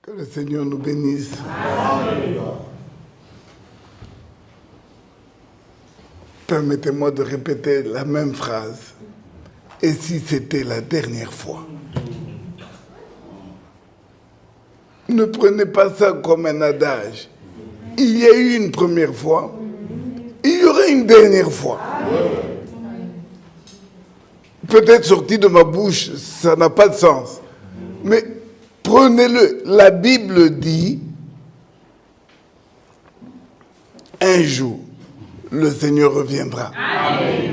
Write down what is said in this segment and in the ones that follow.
Que le Seigneur nous bénisse. Amen. Permettez-moi de répéter la même phrase. Et si c'était la dernière fois? Ne prenez pas ça comme un adage. Il y a eu une première fois. Il y aura une dernière fois. Peut-être sorti de ma bouche, ça n'a pas de sens. Mais prenez-le. La Bible dit, un jour, le Seigneur reviendra. Amen.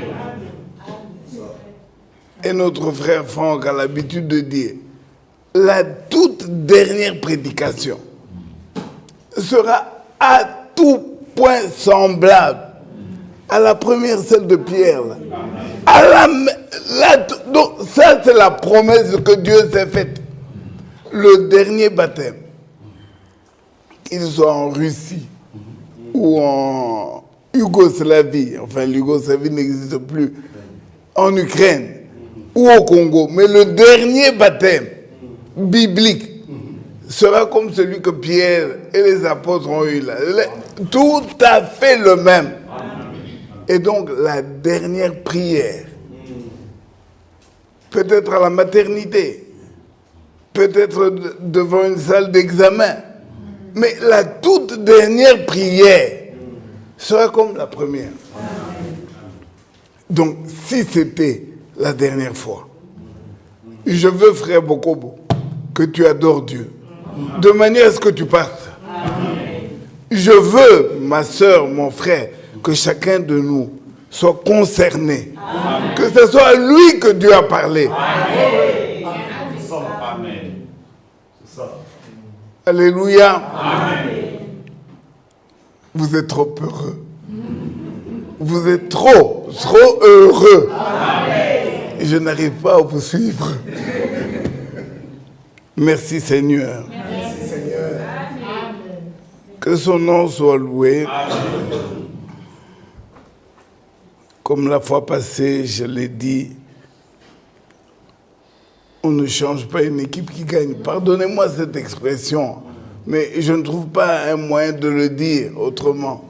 Et notre frère Franck a l'habitude de dire, la toute dernière prédication sera à tout point semblable à la première, celle de Pierre. Donc ça, c'est la promesse que Dieu s'est faite. Le dernier baptême, qu'il soit en Russie ou en Yougoslavie, enfin l'Yougoslavie n'existe plus, en Ukraine ou au Congo, mais le dernier baptême biblique sera comme celui que Pierre et les apôtres ont eu là. Tout à fait le même. Et donc la dernière prière, peut-être à la maternité, peut-être devant une salle d'examen, mais la toute dernière prière sera comme la première. Donc si c'était la dernière fois, je veux, frère Bokobo, que tu adores Dieu, de manière à ce que tu partes. Je veux, ma soeur, mon frère, que chacun de nous soit concerné. Amen. Que ce soit à lui que Dieu a parlé. Amen. Alléluia. Amen. Vous êtes trop heureux. Vous êtes trop heureux. Amen. Je n'arrive pas à vous suivre. Merci Seigneur. Merci Seigneur. Que son nom soit loué. Amen. Comme la fois passée, je l'ai dit, on ne change pas une équipe qui gagne. Pardonnez-moi cette expression, mais je ne trouve pas un moyen de le dire autrement.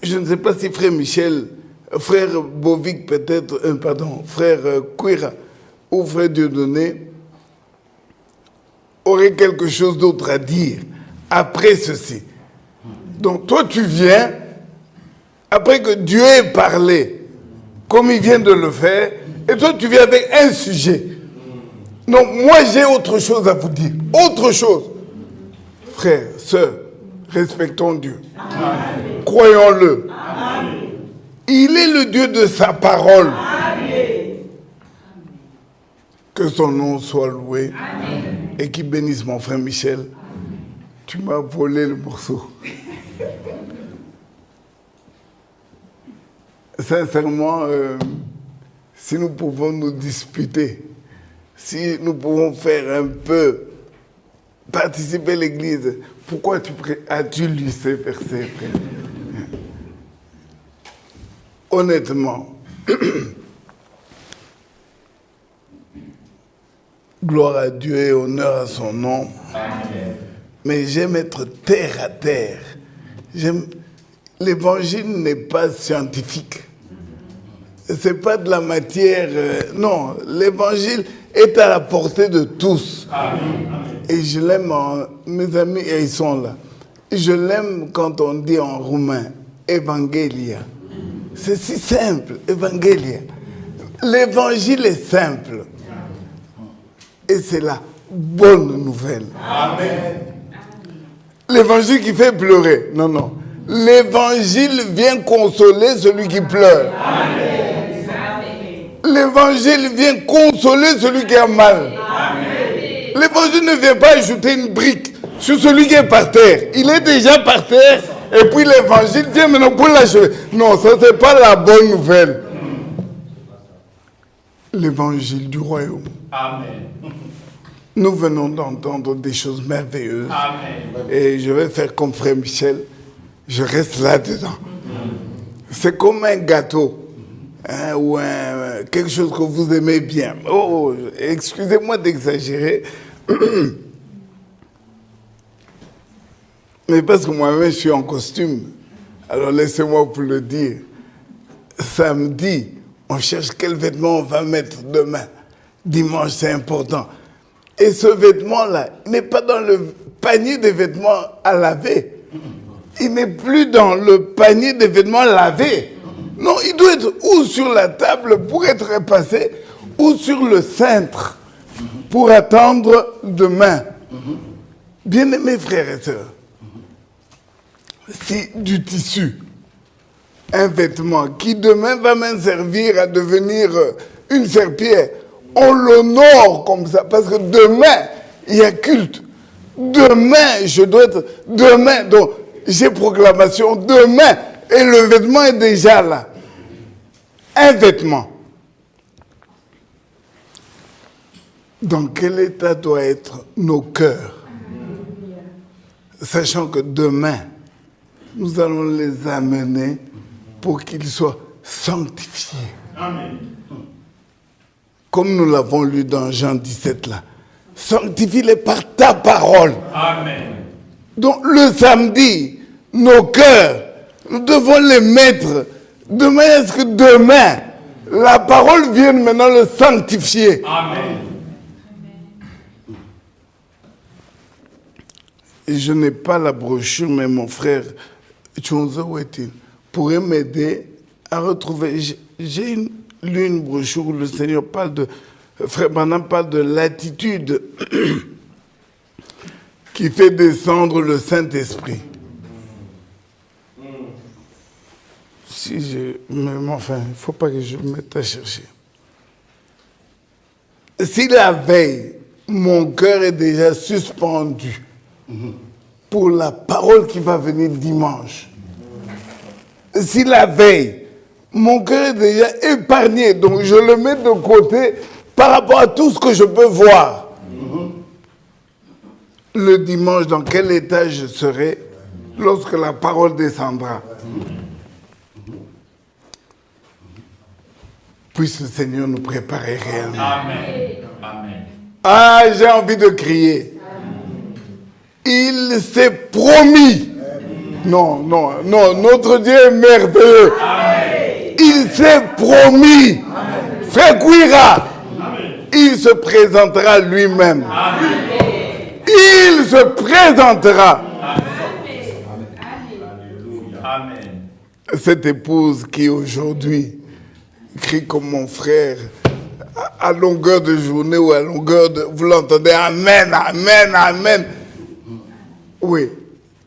Je ne sais pas si frère Michel, frère Bovic peut-être, frère Quira ou frère Dieudonné aurait quelque chose d'autre à dire après ceci. Donc toi tu viens, après que Dieu ait parlé, comme il vient de le faire, et toi tu viens avec un sujet. Donc moi j'ai autre chose à vous dire. Autre chose. Frères, sœurs, respectons Dieu. Amen. Croyons-le. Amen. Il est le Dieu de sa parole. Amen. Que son nom soit loué. Amen. Et qu'il bénisse mon frère Michel. Amen. Tu m'as volé le morceau. Sincèrement, si nous pouvons nous disputer, si nous pouvons faire un peu participer l'Église, pourquoi as-tu lu ces versets, frère? Honnêtement, gloire à Dieu et honneur à son nom. Amen. Mais j'aime être terre à terre. L'évangile n'est pas scientifique. C'est pas de la matière. Non, l'évangile est à la portée de tous. Amen. Et je l'aime, mes amis, ils sont là. Je l'aime quand on dit en roumain, Evangelia. C'est si simple, Evangelia. L'évangile est simple. Et c'est la bonne nouvelle. Amen. L'évangile qui fait pleurer. Non, non. L'évangile vient consoler celui qui pleure. Amen. L'évangile vient consoler celui qui a mal. Amen. L'évangile ne vient pas ajouter une brique sur celui qui est par terre. Il est déjà par terre et puis l'évangile vient maintenant pour l'achever. Non, ça c'est pas la bonne nouvelle. L'évangile du royaume. Amen. Nous venons d'entendre des choses merveilleuses. Amen. Et je vais faire comme frère Michel. Je reste là-dedans. C'est comme un gâteau. Hein, ou quelque chose que vous aimez bien. Oh, excusez-moi d'exagérer. Mais parce que moi-même, je suis en costume. Alors laissez-moi vous le dire. Samedi, on cherche quel vêtement on va mettre demain. Dimanche, c'est important. Et ce vêtement-là n'est pas dans le panier des vêtements à laver. Il n'est plus dans le panier des vêtements lavés. Non, il doit être ou sur la table pour être repassé, ou sur le cintre pour attendre demain. Bien-aimés frères et sœurs, si du tissu, un vêtement qui demain va me servir à devenir une serpillière, on l'honore comme ça, parce que demain, il y a culte. Demain, je dois être... Demain, donc, j'ai proclamation. Demain, et le vêtement est déjà là. Un vêtement. Dans quel état doit être nos cœurs? Sachant que demain, nous allons les amener pour qu'ils soient sanctifiés. Amen. Comme nous l'avons lu dans Jean 17 là. Sanctifie-les par ta parole. Amen. Donc le samedi, nos cœurs, nous devons les mettre. Demain, est-ce que demain, la parole vienne maintenant le sanctifier? Amen. Et je n'ai pas la brochure, mais mon frère Chonzo Wetin pourrait m'aider à retrouver. J'ai lu une brochure où le Seigneur parle de... Frère Branham parle de l'attitude qui fait descendre le Saint-Esprit. Si je... Mais enfin, il ne faut pas que je me mette à chercher. Si la veille, mon cœur est déjà suspendu pour la parole qui va venir dimanche, si la veille, mon cœur est déjà épargné, donc je le mets de côté par rapport à tout ce que je peux voir. Le dimanche, dans quel état je serai lorsque la parole descendra? Puisse le Seigneur nous préparer réellement. Amen. Amen. Ah, j'ai envie de crier. Il s'est promis. Non, non, non, notre Dieu est merveilleux. Amen. Il s'est promis. Amen. Frère Kouira, il se présentera lui-même. Il se présentera. Amen. Cette épouse qui aujourd'hui crie comme mon frère, à longueur de journée ou à longueur de... Vous l'entendez, Amen, Amen, Amen. Oui,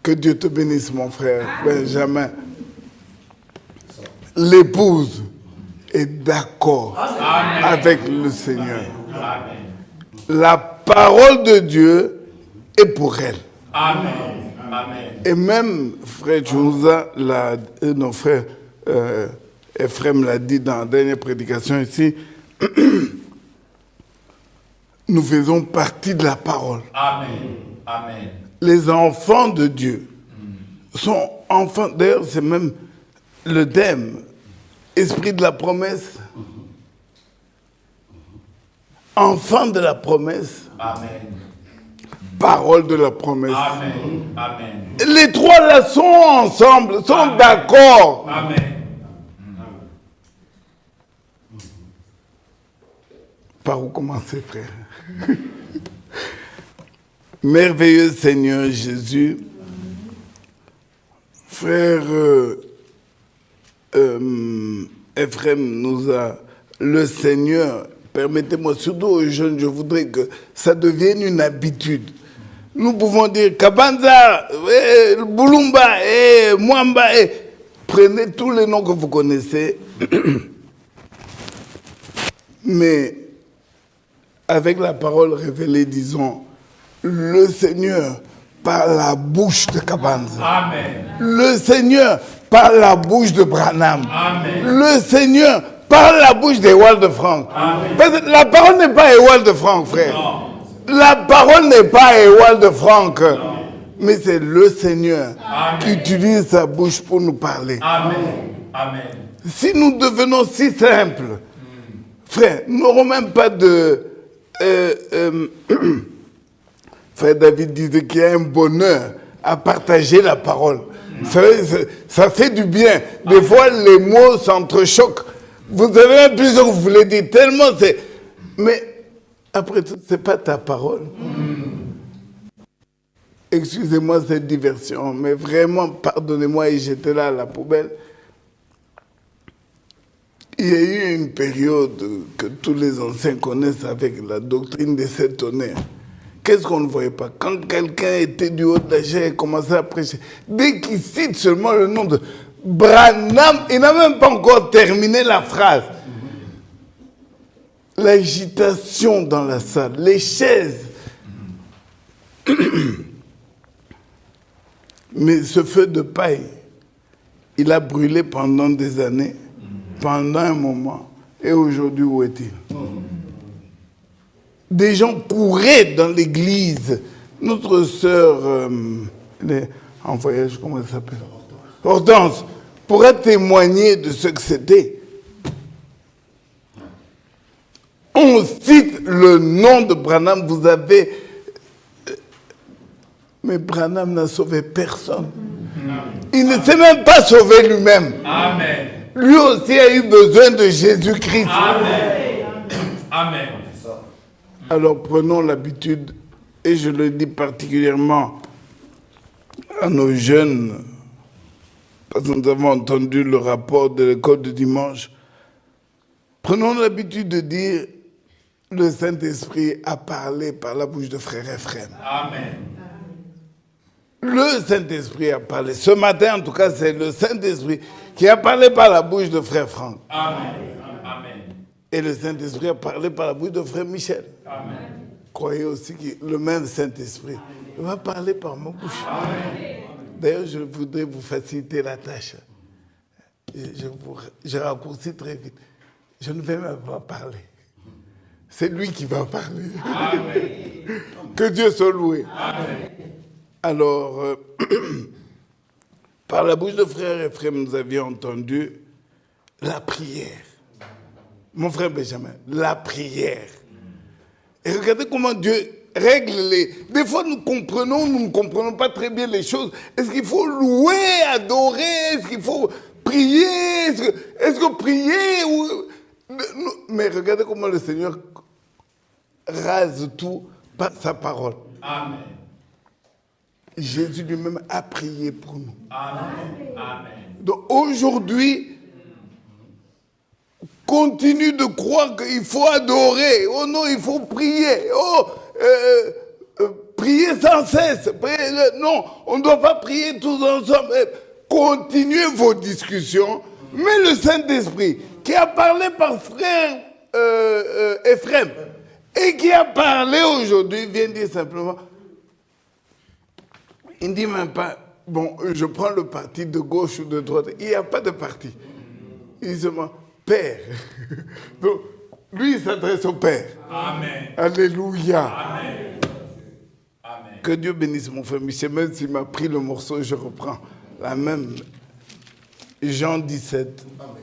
que Dieu te bénisse, mon frère Benjamin. L'épouse est d'accord avec le Seigneur. Amen. La parole de Dieu est pour elle. Amen. Amen. Et même frère Jouza, nos frères Ephraim l'a dit dans la dernière prédication ici, nous faisons partie de la parole. Amen. Amen. Les enfants de Dieu sont enfants, d'ailleurs c'est même le thème, esprit de la promesse, enfant de la promesse, amen. Parole de la promesse. Amen. Amen. Les trois là sont ensemble, sont d'accord. Amen. Par où commencer, frère? Merveilleux Seigneur Jésus, frère Ephraim nous a, le Seigneur, permettez-moi, surtout aux jeunes, je voudrais que ça devienne une habitude. Nous pouvons dire Kabanza, Boulumba, Mwamba, prenez tous les noms que vous connaissez, mais avec la parole révélée, disons, le Seigneur par la bouche de Kabanza. Amen. Le Seigneur par la bouche de Branham. Amen. Le Seigneur par la bouche d'Ewald de Franck. Amen. Parce que la parole n'est pas Ewald de Franck, frère. Non. La parole n'est pas Ewald de Franck. Non. Mais c'est le Seigneur. Amen. Qui utilise sa bouche pour nous parler. Amen. Amen. Si nous devenons si simples, frère, nous n'aurons même pas de... Frère David disait qu'il y a un bonheur à partager la parole. Ça fait du bien. Des fois, les mots s'entrechoquent. Vous avez l'impression que vous voulez dire tellement, mais après tout, ce n'est pas ta parole. Excusez-moi cette diversion, mais vraiment, pardonnez-moi, et j'étais là à la poubelle. Il y a eu une période que tous les anciens connaissent avec la doctrine des 7 tonnerres. Qu'est-ce qu'on ne voyait pas? Quand quelqu'un était du haut de la chair et commençait à prêcher, dès qu'il cite seulement le nom de Branham, il n'a même pas encore terminé la phrase. L'agitation dans la salle, les chaises. Mais ce feu de paille, il a brûlé pendant des années, pendant un moment. Et aujourd'hui, où est-il? Des gens couraient dans l'église. Notre sœur, elle est en voyage, comment elle s'appelle? Hortense, pourra témoigner de ce que c'était. On cite le nom de Branham, vous avez... Mais Branham n'a sauvé personne. Il ne s'est même pas sauvé lui-même. Amen. Lui aussi a eu besoin de Jésus-Christ. Amen. Amen. Alors prenons l'habitude, et je le dis particulièrement à nos jeunes, parce que nous avons entendu le rapport de l'école de dimanche, prenons l'habitude de dire le Saint-Esprit a parlé par la bouche de frère Ephraim. Amen. Le Saint-Esprit a parlé. Ce matin, en tout cas, c'est le Saint-Esprit qui a parlé par la bouche de frère Franck. Amen. Amen. Et le Saint-Esprit a parlé par la bouche de frère Michel. Amen. Croyez aussi que le même Saint-Esprit va parler par ma bouche. Amen. D'ailleurs, je voudrais vous faciliter la tâche. Je raccourcis très vite. Je ne vais même pas parler. C'est lui qui va parler. Amen. Que Dieu soit loué. Amen. Alors, par la bouche de frère Ephraim, nous avions entendu la prière. Mon frère Benjamin, la prière. Et regardez comment Dieu règle les... Des fois, nous ne comprenons pas très bien les choses. Est-ce qu'il faut louer, adorer? Est-ce qu'il faut prier? Est-ce que prier ou... Mais regardez comment le Seigneur rase tout par sa parole. Amen. Jésus lui-même a prié pour nous. Amen. Amen. Donc aujourd'hui, continue de croire qu'il faut adorer. Oh non, il faut prier. Oh, prier sans cesse. Non, on ne doit pas prier tous ensemble. Continuez vos discussions. Mais le Saint-Esprit, qui a parlé par frère Ephraim, et qui a parlé aujourd'hui, vient dire simplement, il ne dit même pas, bon, je prends le parti de gauche ou de droite. Il n'y a pas de parti. Il dit seulement, Père. Donc, lui, il s'adresse au Père. Amen. Alléluia. Amen. Amen. Que Dieu bénisse mon frère Michel. Même s'il m'a pris le morceau, je reprends la même. Jean 17. Amen.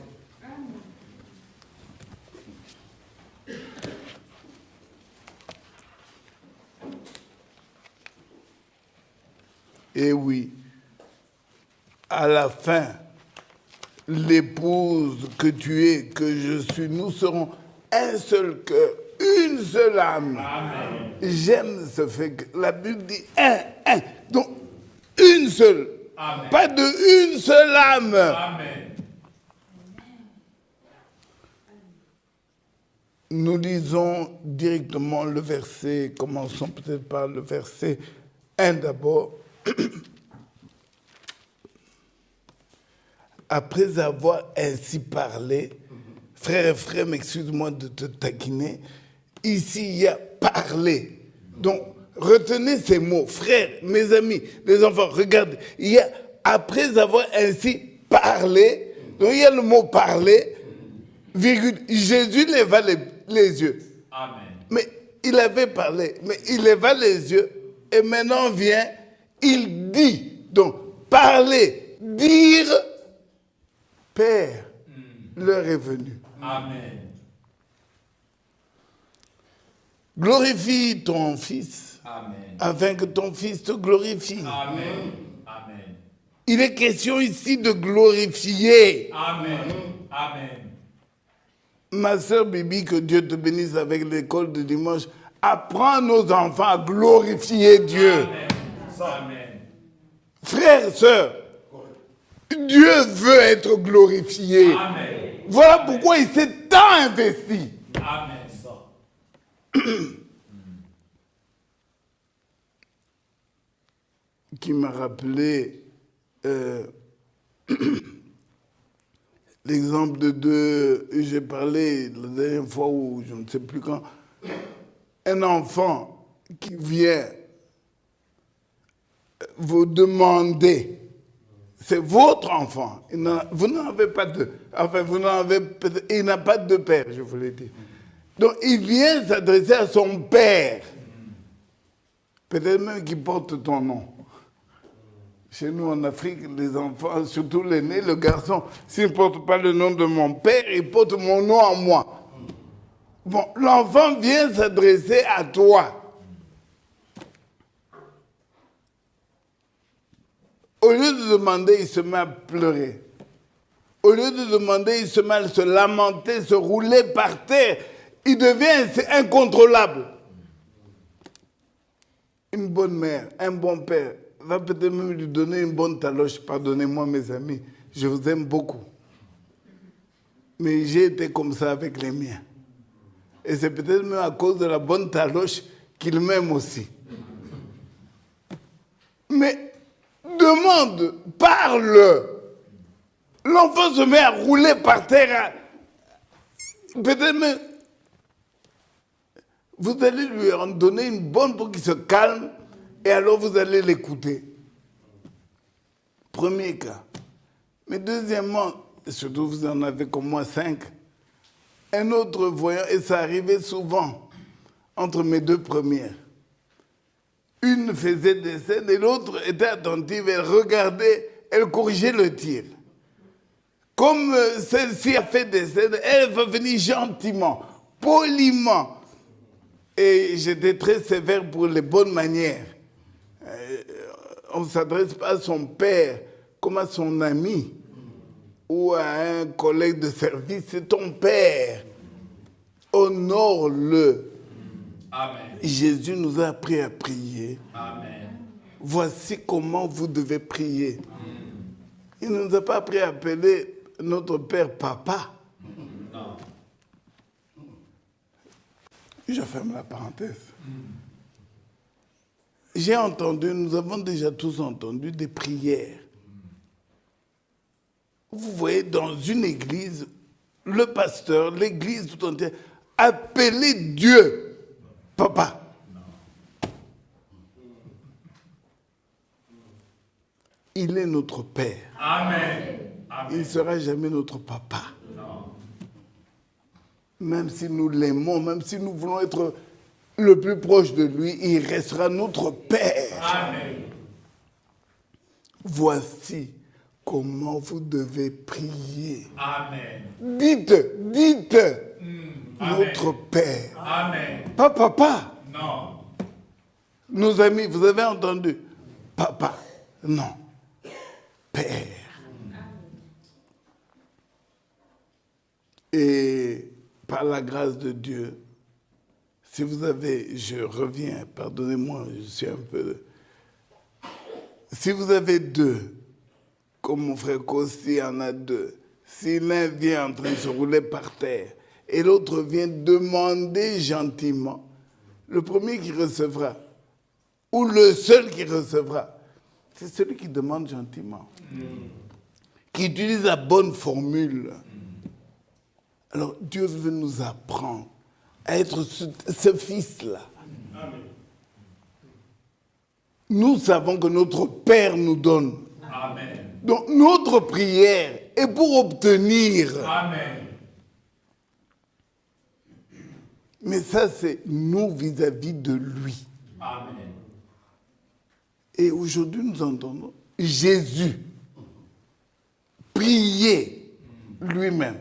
Et oui, à la fin, l'épouse que tu es, que je suis, nous serons un seul cœur, une seule âme. Amen. J'aime ce fait que la Bible dit un. Donc, une seule. Amen. Pas de une seule âme. Amen. Nous lisons directement le verset, commençons peut-être par le verset 1 d'abord. Après avoir ainsi parlé, frère Ephraim, excuse-moi de te taquiner, ici il y a parlé. Donc, retenez ces mots, frères, mes amis, les enfants, regardez, il y a après avoir ainsi parlé, donc il y a le mot parler, virgule, Jésus leva les yeux. Amen. Mais il avait parlé, mais il leva les yeux, et maintenant vient, il dit. Donc, parler, dire, Père, l'heure est venue. Amen. Glorifie ton Fils, Amen. afin que ton Fils te glorifie. Amen. Amen. Il est question ici de glorifier. Amen. Amen. Ma sœur Bibi, que Dieu te bénisse avec l'école de dimanche. Apprends nos enfants à glorifier Dieu. Amen. Amen. Frères, sœurs, Dieu veut être glorifié. Amen. Voilà pourquoi il s'est tant investi. Amen. Qui m'a rappelé l'exemple de deux, j'ai parlé la dernière fois où je ne sais plus quand, un enfant qui vient vous demander, c'est votre enfant, vous n'en avez pas deux, enfin vous n'en avez, il n'a pas de père, je vous l'ai dit. Donc il vient s'adresser à son père, peut-être même qu'il porte ton nom. Chez nous en Afrique, les enfants, surtout l'aîné, le garçon, s'il ne porte pas le nom de mon père, il porte mon nom à moi. Bon, l'enfant vient s'adresser à toi. Au lieu de demander, il se met à pleurer. Au lieu de demander, il se met à se lamenter, se rouler par terre. Il devient incontrôlable. Une bonne mère, un bon père, va peut-être même lui donner une bonne taloche. Pardonnez-moi mes amis, je vous aime beaucoup. Mais j'ai été comme ça avec les miens. Et c'est peut-être même à cause de la bonne taloche qu'il m'aime aussi. Mais demande, parle. L'enfant se met à rouler par terre. Peut-être même, vous allez lui en donner une bonne pour qu'il se calme. Et alors vous allez l'écouter. Premier cas. Mais deuxièmement, surtout vous en avez comme moi 5, un autre voyant, et ça arrivait souvent entre mes deux premières. Une faisait des scènes et l'autre était attentive, elle regardait, elle corrigeait le tir. Comme celle-ci a fait des scènes, elle va venir gentiment, poliment. Et j'étais très sévère pour les bonnes manières. On ne s'adresse pas à son père comme à son ami ou à un collègue de service. C'est ton père. Honore-le. Amen. Jésus nous a appris à prier. Amen. Voici comment vous devez prier. Il ne nous a pas appris à appeler notre père papa. Non. Je ferme la parenthèse. J'ai entendu, nous avons déjà tous entendu des prières. Vous voyez, dans une église, le pasteur, l'église tout entière, appeler Dieu papa. Il est notre père. Amen. Il ne sera jamais notre papa. Non. Même si nous l'aimons, même si nous voulons être le plus proche de lui, il restera notre père. Amen. Voici comment vous devez prier. Amen. Dites, notre Père. Amen. Pas papa. Non. Nos amis, vous avez entendu? Papa. Non. Père. Et par la grâce de Dieu, si vous avez, je reviens, pardonnez-moi, je suis un peu... Si vous avez deux, comme mon frère Kosti en a deux, si l'un vient en train de se rouler par terre et l'autre vient demander gentiment, le premier qui recevra, ou le seul qui recevra, c'est celui qui demande gentiment, qui utilise la bonne formule. Alors Dieu veut nous apprendre à être ce fils-là. Nous savons que notre Père nous donne. Amen. Donc notre prière est pour obtenir. Amen. Mais ça, c'est nous vis-à-vis de lui. Amen. Et aujourd'hui, nous entendons Jésus prier lui-même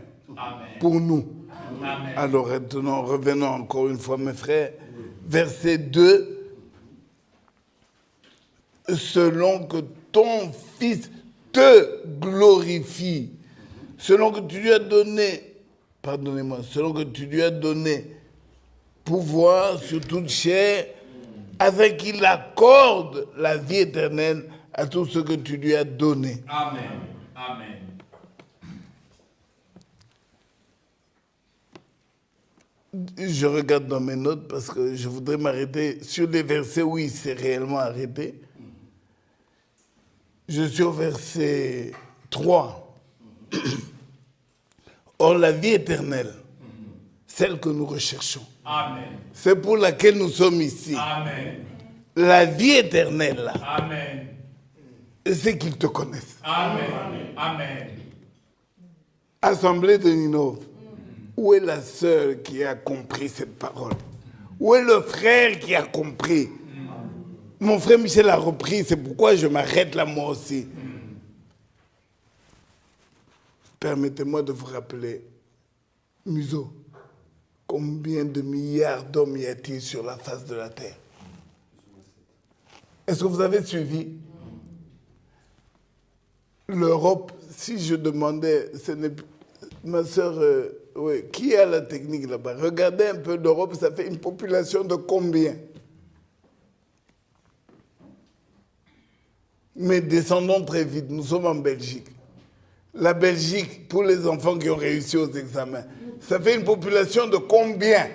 pour nous. Amen. Alors revenons encore une fois, mes frères. Verset 2. selon que ton Fils te glorifie, selon que tu lui as donné, pardonnez-moi, selon que tu lui as donné pouvoir sur toute chair, afin qu'il accorde la vie éternelle à tout ce que tu lui as donné. Amen. Amen. Je regarde dans mes notes parce que je voudrais m'arrêter sur les versets où il s'est réellement arrêté. Je suis au verset 3. Or, la vie éternelle, celle que nous recherchons, Amen. c'est pour laquelle nous sommes ici. Amen. La vie éternelle, là, Amen. c'est qu'ils te connaissent. Amen. Amen. Assemblée de Ninove, où est la sœur qui a compris cette parole? Où est le frère qui a compris? Mon frère Michel a repris, c'est pourquoi je m'arrête là moi aussi. Permettez-moi de vous rappeler, Museau, combien de milliards d'hommes y a-t-il sur la face de la terre? Est-ce que vous avez suivi? L'Europe, si je demandais, ce n'est ma sœur, oui, qui a la technique là-bas? Regardez un peu l'Europe, ça fait une population de combien? Mais descendons très vite, nous sommes en Belgique. La Belgique, pour les enfants qui ont réussi aux examens, ça fait une population de combien?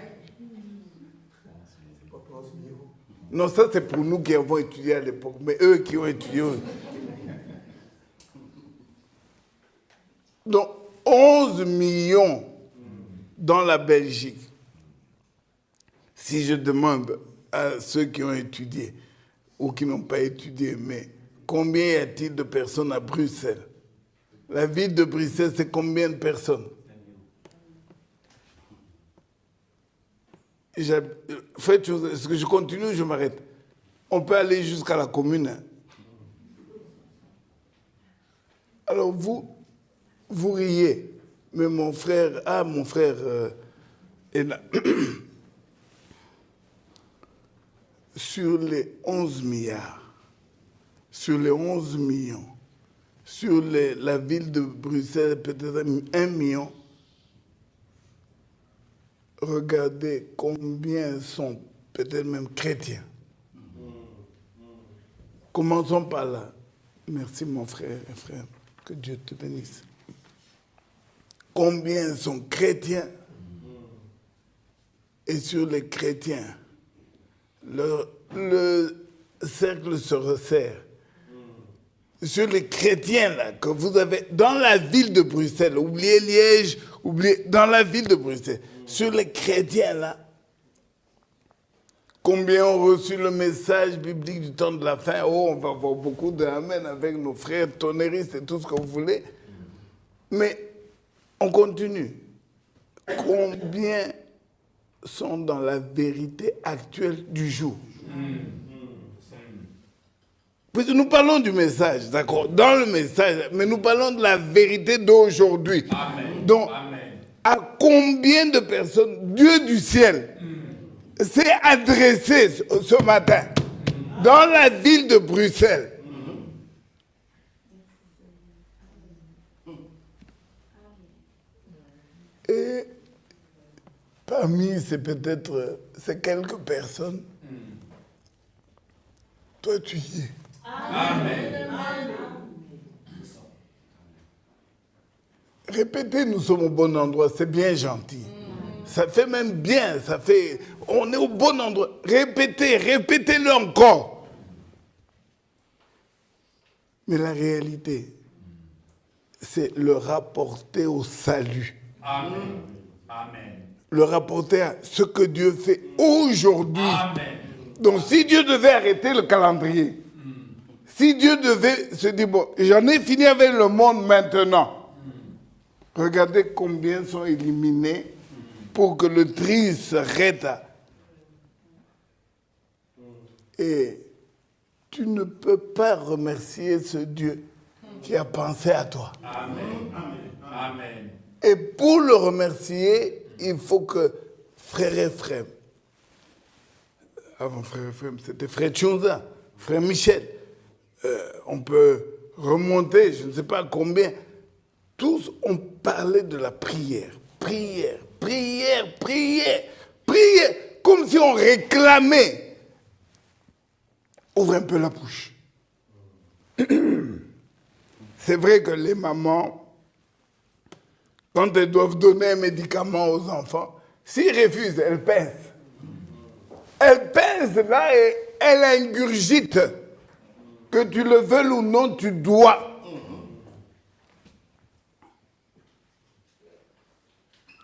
Non, ça c'est pour nous qui avons étudié à l'époque, mais eux qui ont étudié. Donc, 11 millions dans la Belgique. Si je demande à ceux qui ont étudié ou qui n'ont pas étudié, mais combien y a-t-il de personnes à Bruxelles? La ville de Bruxelles, c'est combien de personnes? Faites chose, est-ce que je continue ou je m'arrête? On peut aller jusqu'à la commune. Hein. Alors vous riez, mais mon frère est là. Sur les 11 milliards, sur les 11 millions, sur la ville de Bruxelles, peut-être 1 million, regardez combien sont peut-être même chrétiens. Commençons par là. Merci mon frère et frère, que Dieu te bénisse. Combien sont chrétiens? Et sur les chrétiens, le cercle se resserre. Sur les chrétiens là, que vous avez dans la ville de Bruxelles, oubliez Liège, oubliez dans la ville de Bruxelles, sur les chrétiens là, combien ont reçu le message biblique du temps de la fin? Oh, on va avoir beaucoup d'amen avec nos frères tonnéristes et tout ce que vous voulez. Mais on continue. Combien sont dans la vérité actuelle du jour? Puisque nous parlons du message, d'accord, dans le message, mais nous parlons de la vérité d'aujourd'hui. Amen. Donc, Amen. à combien de personnes Dieu du ciel s'est adressé ce matin dans la ville de Bruxelles? Et parmi ces quelques personnes, toi tu y es. Amen. Répétez, nous sommes au bon endroit, c'est bien gentil. Ça fait même bien, on est au bon endroit. Répétez, répétez-le encore. Mais la réalité, c'est le rapporter au salut. Amen. Amen. Le rapporter à ce que Dieu fait aujourd'hui. Amen. Donc si Dieu devait arrêter le calendrier, si Dieu devait se dire, bon, j'en ai fini avec le monde maintenant, regardez combien sont éliminés pour que le tri s'arrête. Et tu ne peux pas remercier ce Dieu qui a pensé à toi. Amen. Amen. Et pour le remercier, il faut que frère Ephraim, avant frère Ephraim, c'était frère Tchonza, frère Michel, on peut remonter, je ne sais pas combien. Tous ont parlé de la prière. Prière, prière, prière, prière. Comme si on réclamait. Ouvre un peu la bouche. C'est vrai que les mamans, quand elles doivent donner un médicament aux enfants, s'ils refusent, elles pèsent. Elles pèsent là et elles ingurgitent. Que tu le veuilles ou non, tu dois.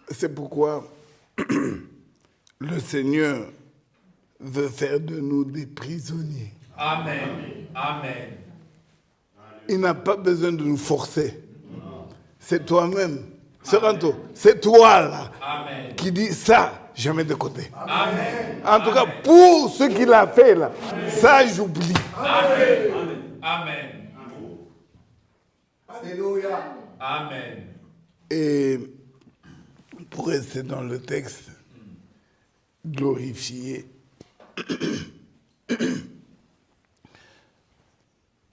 C'est pourquoi le Seigneur veut faire de nous des prisonniers. Amen. Amen. Il n'a pas besoin de nous forcer. C'est toi-même. Seranto, c'est toi là qui dis ça, je mets de côté. Amen. En tout cas, pour ce qu'il a fait là, ça j'oublie. Amen. Amen. Alléluia. Amen. Et pour rester dans le texte, glorifier.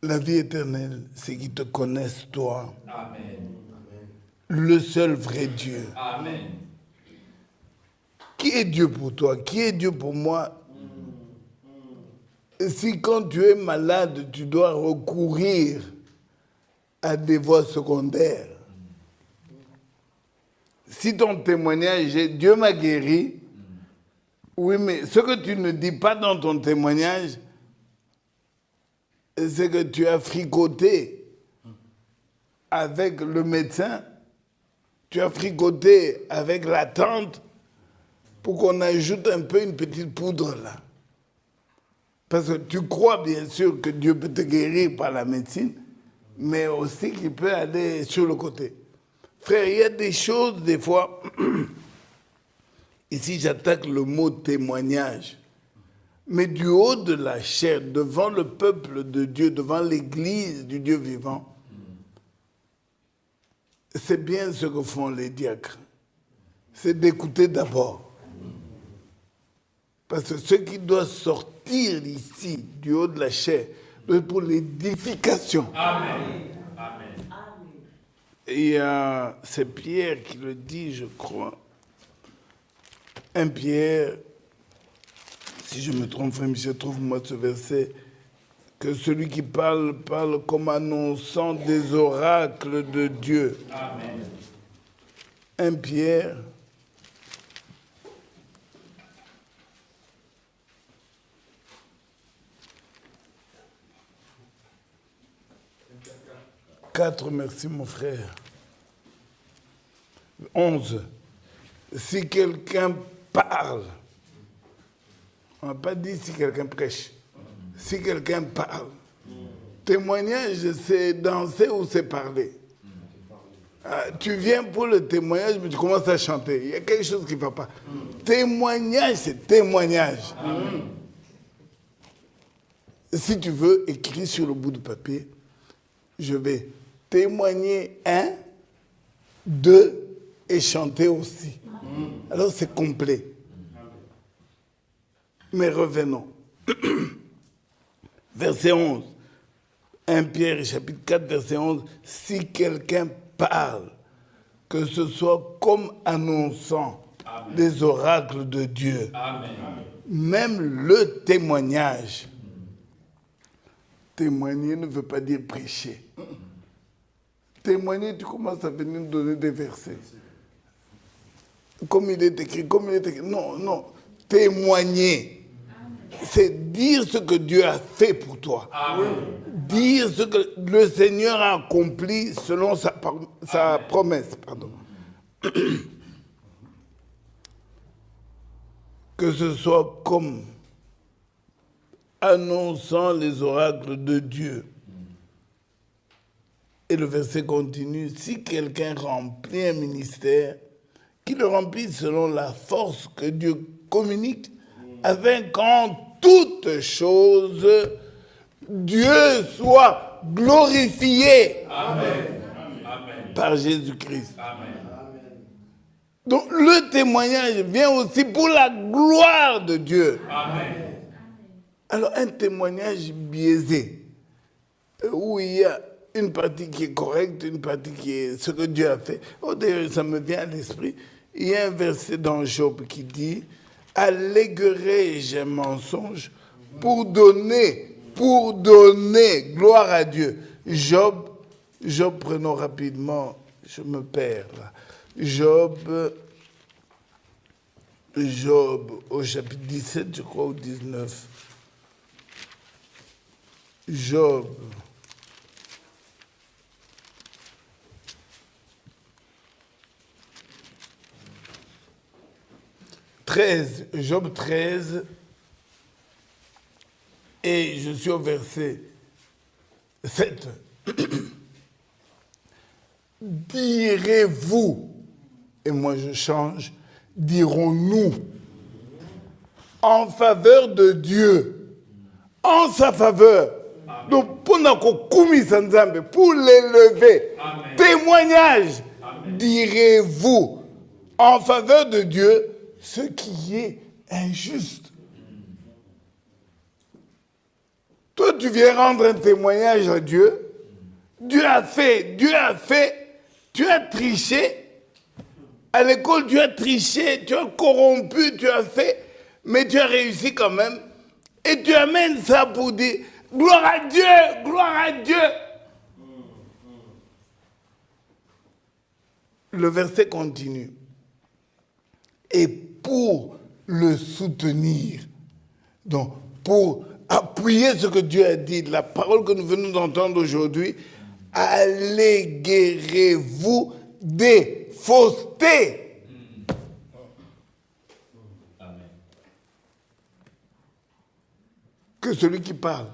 La vie éternelle, c'est qu'ils te connaissent toi, Amen. le seul vrai Dieu. Amen. Qui est Dieu pour toi? Qui est Dieu pour moi? Si quand tu es malade, tu dois recourir à des voies secondaires. Si ton témoignage est Dieu m'a guéri, oui, mais ce que tu ne dis pas dans ton témoignage, c'est que tu as fricoté avec le médecin, tu as fricoté avec la tante pour qu'on ajoute un peu une petite poudre là. Parce que tu crois bien sûr que Dieu peut te guérir par la médecine, mais aussi qu'il peut aller sur le côté. Frère, il y a des choses, des fois, ici j'attaque le mot témoignage, mais du haut de la chair, devant le peuple de Dieu, devant l'église du Dieu vivant, c'est bien ce que font les diacres. C'est d'écouter d'abord. Parce que ce qui doit sortir ici, du haut de la chair, c'est pour l'édification. Amen. Amen. Et c'est Pierre qui le dit, je crois. Un Pierre, si je me trompe, frère Michel, trouve-moi ce verset, que celui qui parle, parle comme annonçant des oracles de Dieu. Amen. Un Pierre, quatre, merci mon frère. 11. Si quelqu'un parle, on n'a pas dit si quelqu'un prêche, si quelqu'un parle. Témoignage, c'est danser ou c'est parler. Tu viens pour le témoignage, mais tu commences à chanter. Il y a quelque chose qui ne va pas. Témoignage, c'est témoignage. Si tu veux, écris sur le bout de papier, je vais témoigner 1, 2 et chanter aussi. Alors c'est complet. Mais revenons. Verset 11. 1 Pierre chapitre 4, verset 11. Si quelqu'un parle, que ce soit comme annonçant les oracles de Dieu. Amen. Même le témoignage. Témoigner ne veut pas dire prêcher. Témoigner, tu commences à venir nous donner des versets. Comme il est écrit, comme il est écrit. Non, non. Témoigner, c'est dire ce que Dieu a fait pour toi. Amen. Dire ce que le Seigneur a accompli selon sa promesse. Pardon. Que ce soit comme annonçant les oracles de Dieu. Et le verset continue, si quelqu'un remplit un ministère, qu'il le remplisse selon la force que Dieu communique, afin qu'en toutes choses, Dieu soit glorifié. Amen. Amen. Par Jésus-Christ. Amen. Donc le témoignage vient aussi pour la gloire de Dieu. Amen. Alors un témoignage biaisé, où il y a une partie qui est correcte, une partie qui est ce que Dieu a fait. Oh, d'ailleurs, ça me vient à l'esprit. Il y a un verset dans Job qui dit « Alléguerai-je un mensonge pour donner gloire à Dieu ». Job, prenons rapidement, je me perds là. Job, au chapitre 17, je crois, ou 19. Job. Job 13, et je suis au verset 7. Direz-vous, et moi je change, dirons-nous, en faveur de Dieu, en sa faveur. Amen. Donc, pour l'élever, Amen. Témoignage, Amen. Direz-vous, en faveur de Dieu, ce qui est injuste. Toi, tu viens rendre un témoignage à Dieu. Dieu a fait, tu as triché. À l'école, tu as triché, tu as corrompu, tu as fait, mais tu as réussi quand même. Et tu amènes ça pour dire, gloire à Dieu, gloire à Dieu. Le verset continue. Et pour le soutenir, donc pour appuyer ce que Dieu a dit, la parole que nous venons d'entendre aujourd'hui, alléguerez-vous des faussetés. Amen. Que celui qui parle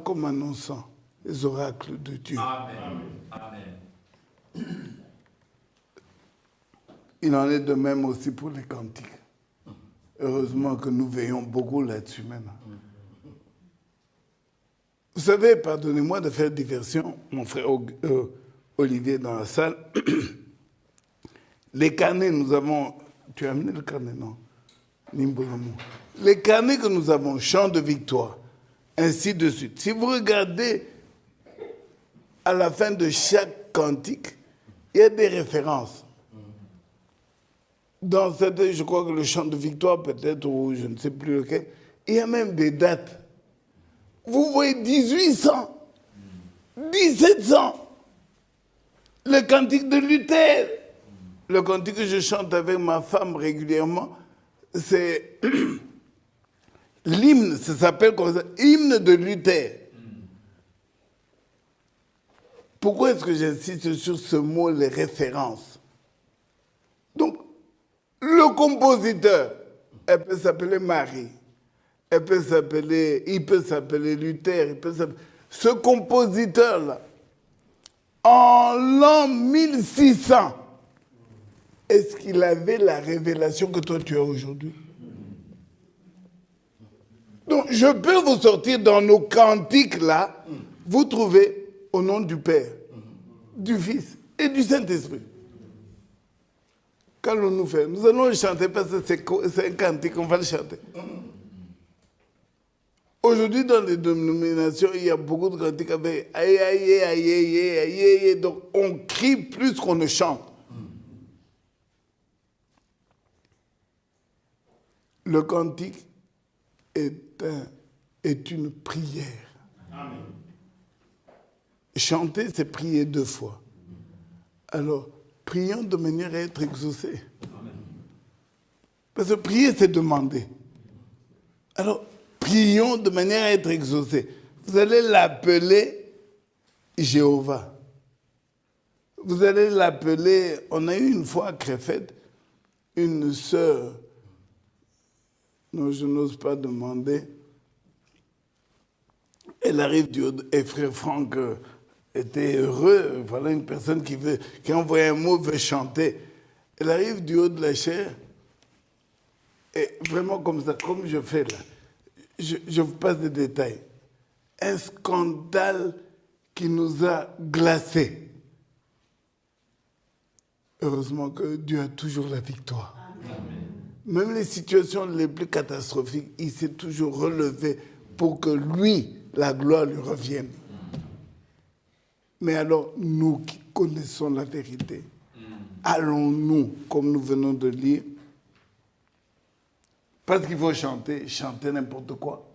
comme annonçant les oracles de Dieu. Amen. Amen. Il en est de même aussi pour les cantiques. Heureusement que nous veillons beaucoup là-dessus même. Vous savez, pardonnez-moi de faire diversion, mon frère Olivier dans la salle. Les carnets, nous avons... Tu as amené le carnet, non? Les carnets que nous avons, chant de victoire, ainsi de suite. Si vous regardez à la fin de chaque cantique, il y a des références. Dans certains, je crois que le chant de victoire, peut-être, ou je ne sais plus lequel, il y a même des dates. Vous voyez 1800, 1700, le cantique de Luther. Le cantique que je chante avec ma femme régulièrement, c'est l'hymne, ça s'appelle comme ça, hymne de Luther. Pourquoi est-ce que j'insiste sur ce mot, les références? Donc, le compositeur, elle peut s'appeler Marie, il peut s'appeler Luther, ce compositeur-là, en l'an 1600, est-ce qu'il avait la révélation que toi tu as aujourd'hui? Donc, je peux vous sortir dans nos cantiques là, vous trouvez au nom du Père, du Fils et du Saint-Esprit. Qu'allons-nous faire? Nous allons le chanter parce que c'est un cantique, on va le chanter. Aujourd'hui, dans les dénominations, il y a beaucoup de cantiques avec aïe, aïe, aïe, aïe, aïe, aïe. Donc, on crie plus qu'on ne chante. Le cantique est une prière. Amen. Chanter, c'est prier 2 fois. Alors, prions de manière à être exaucés. Amen. Parce que prier, c'est demander. Alors, prions de manière à être exaucés. Vous allez l'appeler Jéhovah. Vous allez l'appeler... On a eu une fois à Crefeld une sœur... Non, je n'ose pas demander. Elle arrive du haut, et frère Franck était heureux. Voilà une personne qui a envoyé un mot, veut chanter. Elle arrive du haut de la chair, et vraiment comme ça, comme je fais là. Je vous passe des détails. Un scandale qui nous a glacés. Heureusement que Dieu a toujours la victoire. Amen. Même les situations les plus catastrophiques, il s'est toujours relevé pour que lui, la gloire lui revienne. Mais alors, nous qui connaissons la vérité, allons-nous, comme nous venons de lire, parce qu'il faut chanter, chanter n'importe quoi.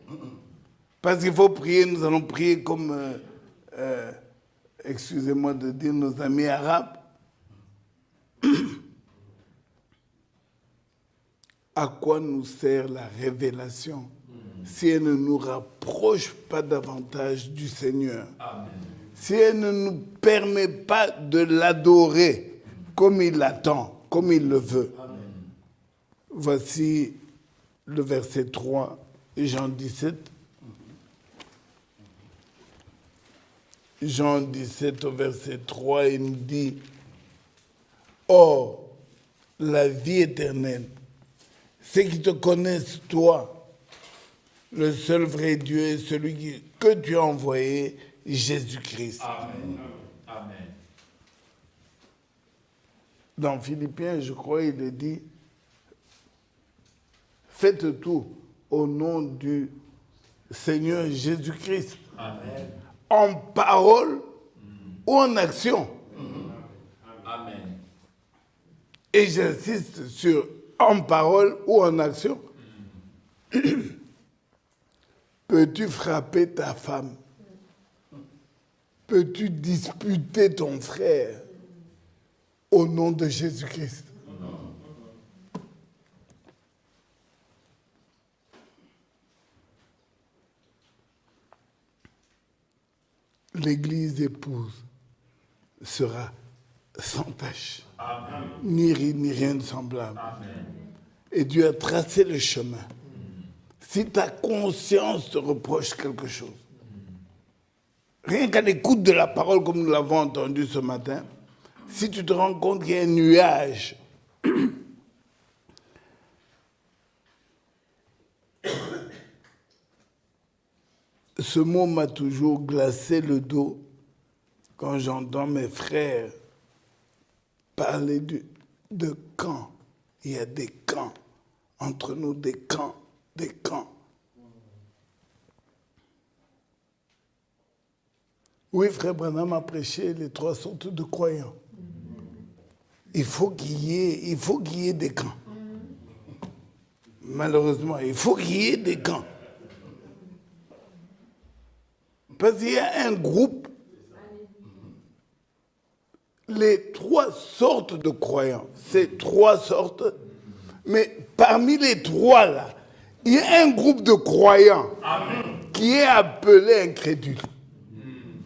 Parce qu'il faut prier, nous allons prier comme, excusez-moi de dire, nos amis arabes. À quoi nous sert la révélation si elle ne nous rapproche pas davantage du Seigneur? Amen. Si elle ne nous permet pas de l'adorer comme il l'attend, comme il le veut. Amen. Voici le verset 3, Jean 17. Jean 17 au verset 3, il nous dit « Or, la vie éternelle, c'est qu'ils te connaissent, toi, le seul vrai Dieu et celui que tu as envoyé, Jésus-Christ. » Amen. Amen. Dans Philippiens, je crois, il est dit « Faites tout au nom du Seigneur Jésus-Christ. » Amen. En parole ou en action. Amen. Et j'insiste sur en parole ou en action. Peux-tu frapper ta femme? Peux-tu disputer ton frère au nom de Jésus-Christ? L'Église épouse sera sans tache, ni rien de semblable. Amen. Et Dieu a tracé le chemin. Si ta conscience te reproche quelque chose, rien qu'à l'écoute de la parole comme nous l'avons entendu ce matin, si tu te rends compte qu'il y a un nuage, ce mot m'a toujours glacé le dos quand j'entends mes frères parler de camps. Il y a des camps entre nous, des camps, des camps. Oui, frère Branham a prêché les 3 sortes de croyants. Il faut qu'il y ait des camps. Malheureusement, il faut qu'il y ait des camps. Parce qu'il y a un groupe, les 3 sortes de croyants, c'est 3 sortes, mais parmi les 3 là, il y a un groupe de croyants qui est appelé incrédule.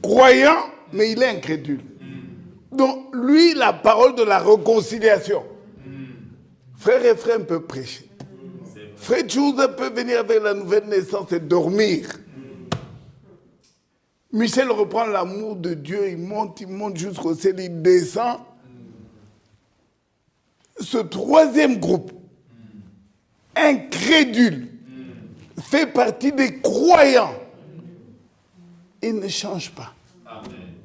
Croyant, mais il est incrédule. Donc lui, la parole de la réconciliation. Frère Ephraim peut prêcher. Frère Chouza peut venir avec la nouvelle naissance et dormir. Michel reprend l'amour de Dieu, il monte jusqu'au ciel, il descend. Ce 3e groupe, incrédule, fait partie des croyants. Il ne change pas. Amen.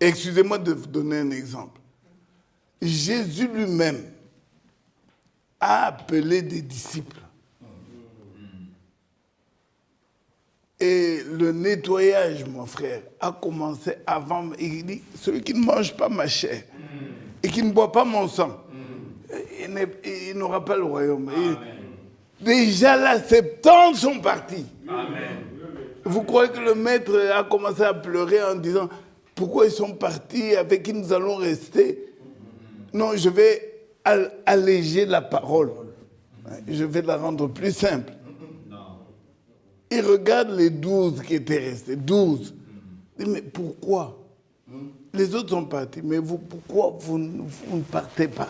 Excusez-moi de vous donner un exemple. Jésus lui-même a appelé des disciples. Et le nettoyage, mon frère, a commencé avant. Il dit, celui qui ne mange pas ma chair et qui ne boit pas mon sang, il n'aura pas le royaume. Déjà là, 70 sont partis. Amen. Vous croyez que le maître a commencé à pleurer en disant, pourquoi ils sont partis, avec qui nous allons rester? Non, je vais alléger la parole. Je vais la rendre plus simple. Il regarde les 12 qui étaient restés, 12. Il dit, mais pourquoi? Les autres sont partis, mais vous, pourquoi vous ne partez pas?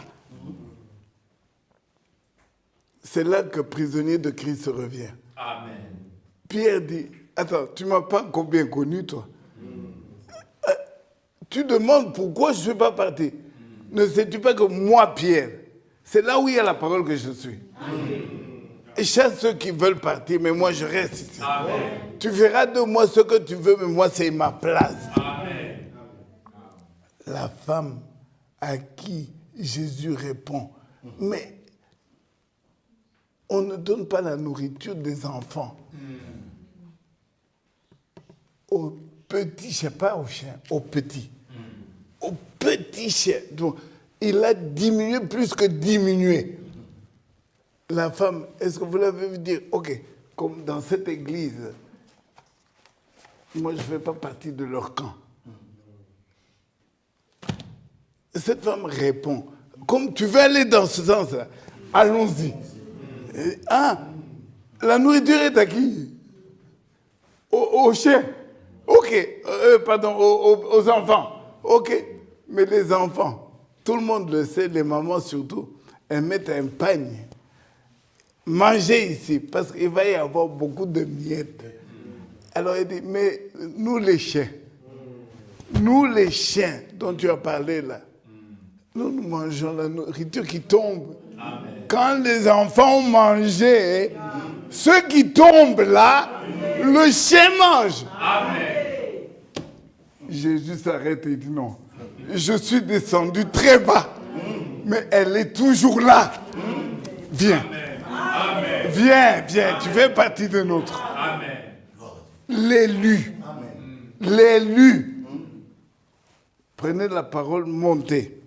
C'est là que prisonnier de Christ revient. Amen. Pierre dit, attends, tu ne m'as pas encore bien connu, toi. Tu demandes pourquoi je ne suis pas parti. Ne sais-tu pas que moi, Pierre, c'est là où il y a la parole que je suis. Et chasse ceux qui veulent partir, mais moi je reste ici. Amen. Tu feras de moi ce que tu veux, mais moi c'est ma place. Amen. La femme à qui Jésus répond, mais on ne donne pas la nourriture des enfants aux petit chien, pas au chien, au petit. Au petit chien. Donc, il a diminué plus que diminué. La femme, est-ce que vous l'avez vu dire, ok, comme dans cette église, moi je ne fais pas partie de leur camp. Cette femme répond, comme tu veux aller dans ce sens-là, allons-y. Ah, la nourriture est à qui? Aux chiens. Ok, pardon, aux enfants. Ok, mais les enfants, tout le monde le sait, les mamans surtout, elles mettent un pagne. Mangez ici, parce qu'il va y avoir beaucoup de miettes. Alors il dit, mais nous les chiens dont tu as parlé là, nous mangeons la nourriture qui tombe. Amen. Quand les enfants ont mangé, ceux qui tombent là, le chien mange. Amen. Jésus s'arrête et dit non, je suis descendu très bas, mais elle est toujours là. Viens. Amen. Viens, tu fais partie de notre. Amen. L'élu. L'élu. Prenez la parole, montez.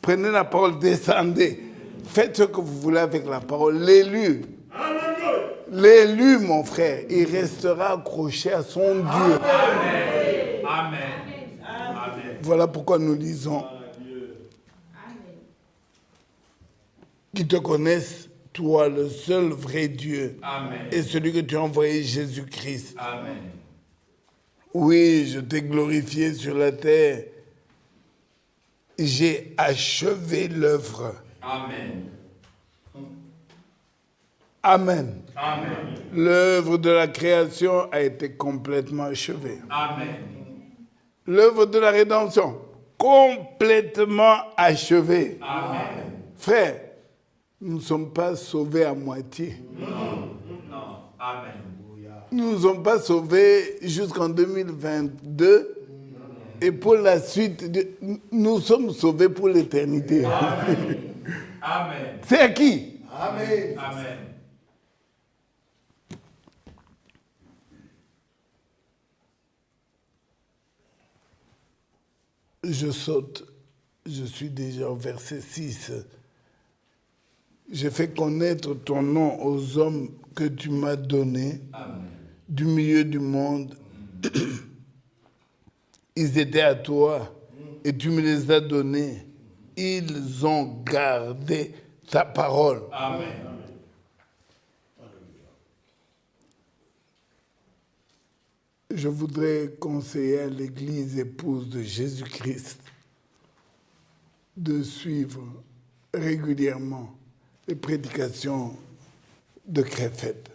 Prenez la parole, descendez. Faites ce que vous voulez avec la parole. L'élu. L'élu, mon frère, il restera accroché à son Dieu. Amen. Amen. Voilà pourquoi nous lisons. Qui te connaissent, toi, le seul vrai Dieu. Amen. Et celui que tu as envoyé, Jésus-Christ. Amen. Oui, je t'ai glorifié sur la terre. J'ai achevé l'œuvre. Amen. Amen. Amen. L'œuvre de la création a été complètement achevée. Amen. L'œuvre de la rédemption, complètement achevée. Amen. Frère, nous ne sommes pas sauvés à moitié. Non. Amen. Nous ne sommes pas sauvés jusqu'en 2022. Et pour la suite, nous sommes sauvés pour l'éternité. Amen. Amen. C'est à qui? Amen. Amen. Je saute. Je suis déjà au verset 6. J'ai fait connaître ton nom aux hommes que tu m'as donnés du milieu du monde. Ils étaient à toi et tu me les as donnés. Ils ont gardé ta parole. Amen. Je voudrais conseiller à l'Église épouse de Jésus-Christ de suivre régulièrement les prédications de Krefeld.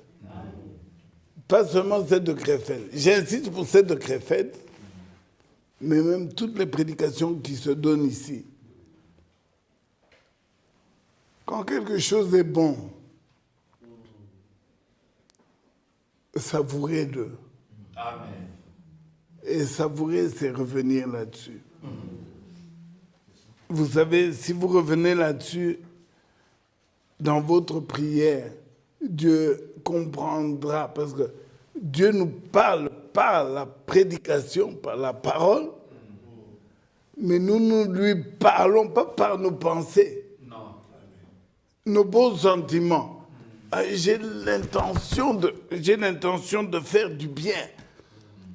Pas seulement celle de Krefeld. J'insiste pour celle de Krefeld, mais même toutes les prédications qui se donnent ici. Quand quelque chose est bon, savourez-le. Amen. Et savourer, c'est revenir là-dessus. Vous savez, si vous revenez là-dessus, dans votre prière, Dieu comprendra, parce que Dieu nous parle par la prédication, par la parole, mais nous ne lui parlons pas par nos pensées, non. Nos beaux sentiments. J'ai l'intention de faire du bien.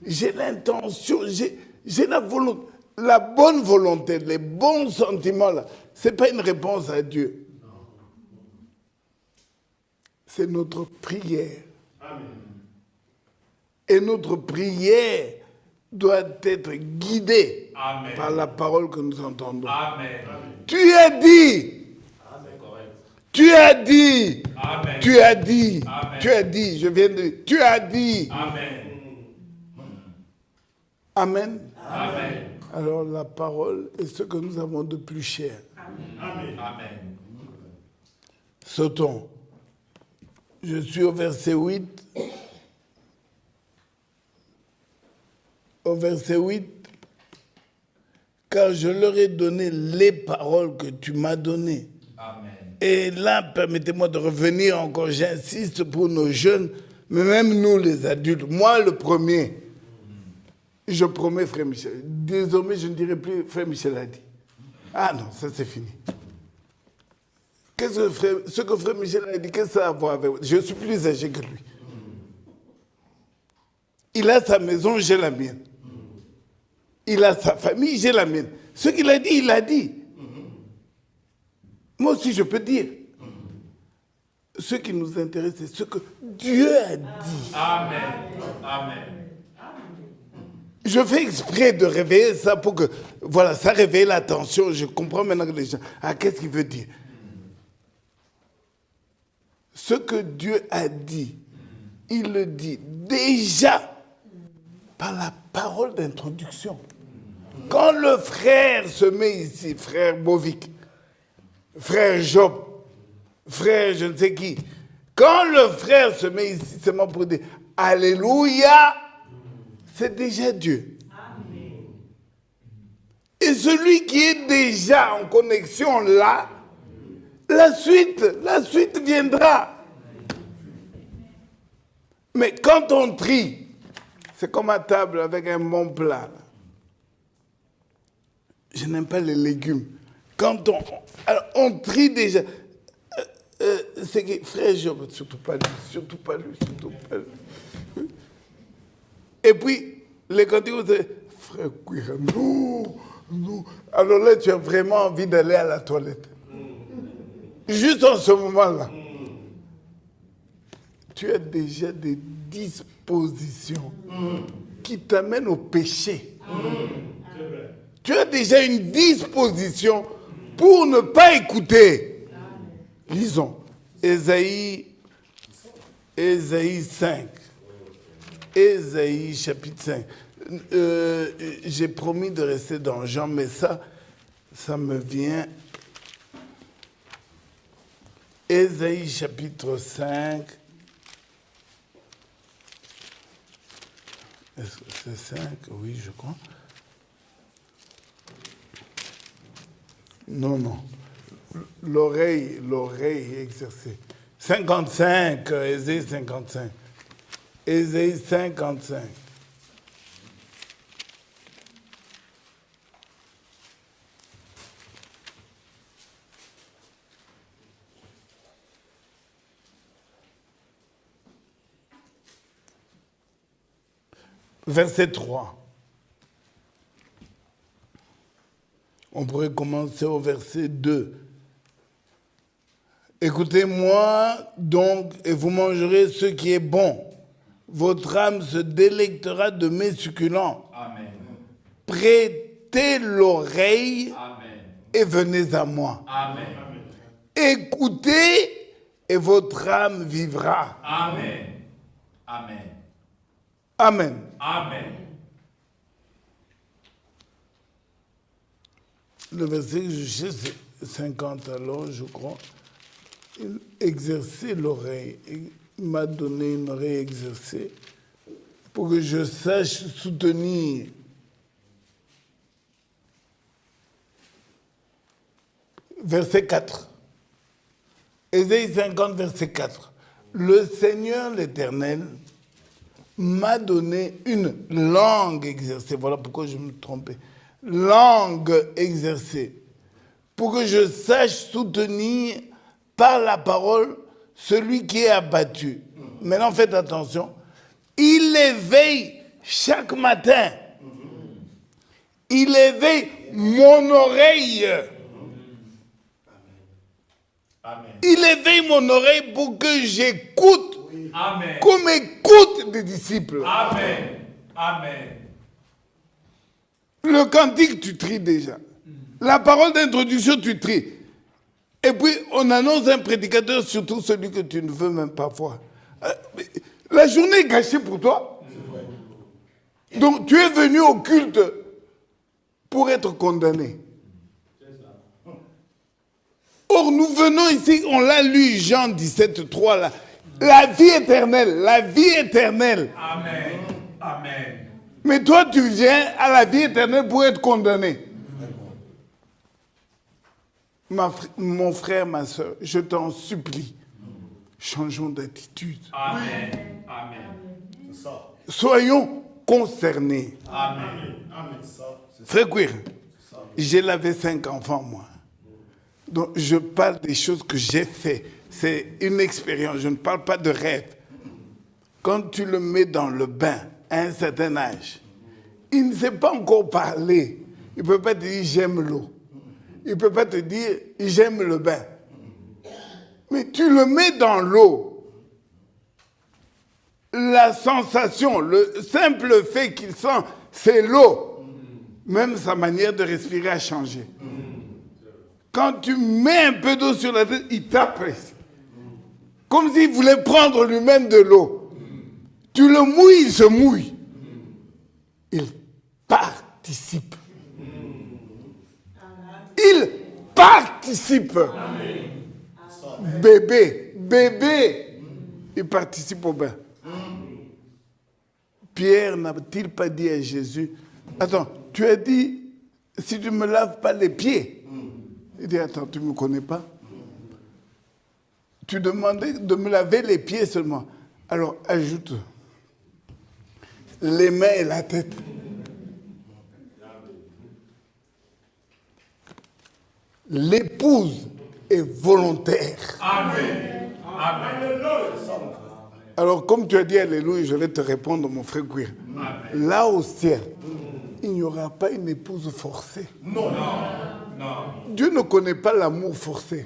J'ai l'intention, j'ai la volonté, la bonne volonté, les bons sentiments là. Ce n'est pas une réponse à Dieu. C'est notre prière. Amen. Et notre prière doit être guidée Amen. Par la parole que nous entendons. Amen. Tu as dit. Amen. Tu as dit. Amen. Tu as dit. Amen. Tu as dit. Je viens de dire. Tu as dit. Amen. Amen. Amen. Alors la parole est ce que nous avons de plus cher. Amen. Amen. Sautons. Je suis au verset 8. Au verset 8. Car je leur ai donné les paroles que tu m'as données. Amen. Et là, permettez-moi de revenir encore. J'insiste pour nos jeunes, mais même nous les adultes. Moi, le premier. Je promets, frère Michel. Désormais, je ne dirai plus, frère Michel a dit. Ah non, ça c'est fini. Ce que frère Michel a dit, qu'est-ce que ça a à voir avec moi? Je suis plus âgé que lui. Il a sa maison, j'ai la mienne. Il a sa famille, j'ai la mienne. Ce qu'il a dit, il a dit. Moi aussi, je peux dire. Ce qui nous intéresse, c'est ce que Dieu a dit. Amen. Amen. Je fais exprès de réveiller ça pour que, voilà, ça réveille l'attention. Je comprends maintenant que les gens, qu'est-ce qu'il veut dire? Ce que Dieu a dit, il le dit déjà par la parole d'introduction. Quand le frère se met ici, frère Bovic, frère Job, frère je ne sais qui, quand le frère se met ici seulement pour dire Alléluia, c'est déjà Dieu. Amen. Et celui qui est déjà en connexion là, la suite viendra. Mais quand on trie, c'est comme à table avec un bon plat. Je n'aime pas les légumes. Quand on trie déjà, c'est que, frère Job, surtout pas lui. Et puis, les cantiques, c'est, frère Kouira, non. Alors là, tu as vraiment envie d'aller à la toilette. Juste en ce moment-là. Tu as déjà des dispositions qui t'amènent au péché. Tu as déjà une disposition pour ne pas écouter. Lisons. Ésaïe 5. Ésaïe chapitre 5. J'ai promis de rester dans Jean, mais ça me vient. Ésaïe chapitre 5. Est-ce que c'est 5? Oui, je crois. Non. L'oreille exercée. 55, Ésaïe 55. Ésaïe 55. Verset 3. On pourrait commencer au verset 2. Écoutez-moi donc et vous mangerez ce qui est bon. Votre âme se délectera de mes succulents. Amen. Prêtez l'oreille Amen. et venez à moi. Amen. Écoutez et votre âme vivra. Amen. Amen. Amen. Amen. Le verset que je cherche, c'est 50 alors, je crois. Exercer l'oreille. Il m'a donné une oreille exercée pour que je sache soutenir. Verset 4. Ésaïe 50, verset 4. Le Seigneur l'Éternel m'a donné une langue exercée. Voilà pourquoi je me trompais. Langue exercée. Pour que je sache soutenir par la parole celui qui est abattu. Maintenant, faites attention. Il éveille chaque matin. Il éveille mon oreille. Amen. Il éveille mon oreille pour que j'écoute. Amen. Comme écoute des disciples. Amen. Amen. Le cantique, tu tries déjà. La parole d'introduction, tu tries. Et puis, on annonce un prédicateur, surtout celui que tu ne veux même pas voir. La journée est gâchée pour toi. Donc, tu es venu au culte pour être condamné. Or, nous venons ici, on l'a lu, Jean 17, 3, là. La vie éternelle, la vie éternelle. Amen. Amen. Mais toi, tu viens à la vie éternelle pour être condamné. Mon frère, ma soeur, je t'en supplie, changeons d'attitude. Amen. Amen. Soyons concernés. Amen. Frère Queer, j'ai lavé 5 enfants, moi. Donc, je parle des choses que j'ai fait. C'est une expérience. Je ne parle pas de rêve. Quand tu le mets dans le bain, à un certain âge, il ne sait pas encore parler. Il ne peut pas te dire « j'aime l'eau ». Il ne peut pas te dire « j'aime le bain ». Mais tu le mets dans l'eau. La sensation, le simple fait qu'il sent, c'est l'eau. Même sa manière de respirer a changé. Quand tu mets un peu d'eau sur la tête, il tape. Comme s'il voulait prendre lui-même de l'eau. Tu le mouilles, il se mouille. Il participe. Il participe. Bébé, il participe au bain. Pierre n'a-t-il pas dit à Jésus, attends, tu as dit, si tu ne me laves pas les pieds. Il dit, attends, tu ne me connais pas. Tu demandais de me laver les pieds seulement. Alors, ajoute les mains et la tête. L'épouse est volontaire. Amen. Amen. Alors, comme tu as dit Alléluia, je vais te répondre, mon frère Queer. Là au ciel, il n'y aura pas une épouse forcée. Non. Dieu ne connaît pas l'amour forcé.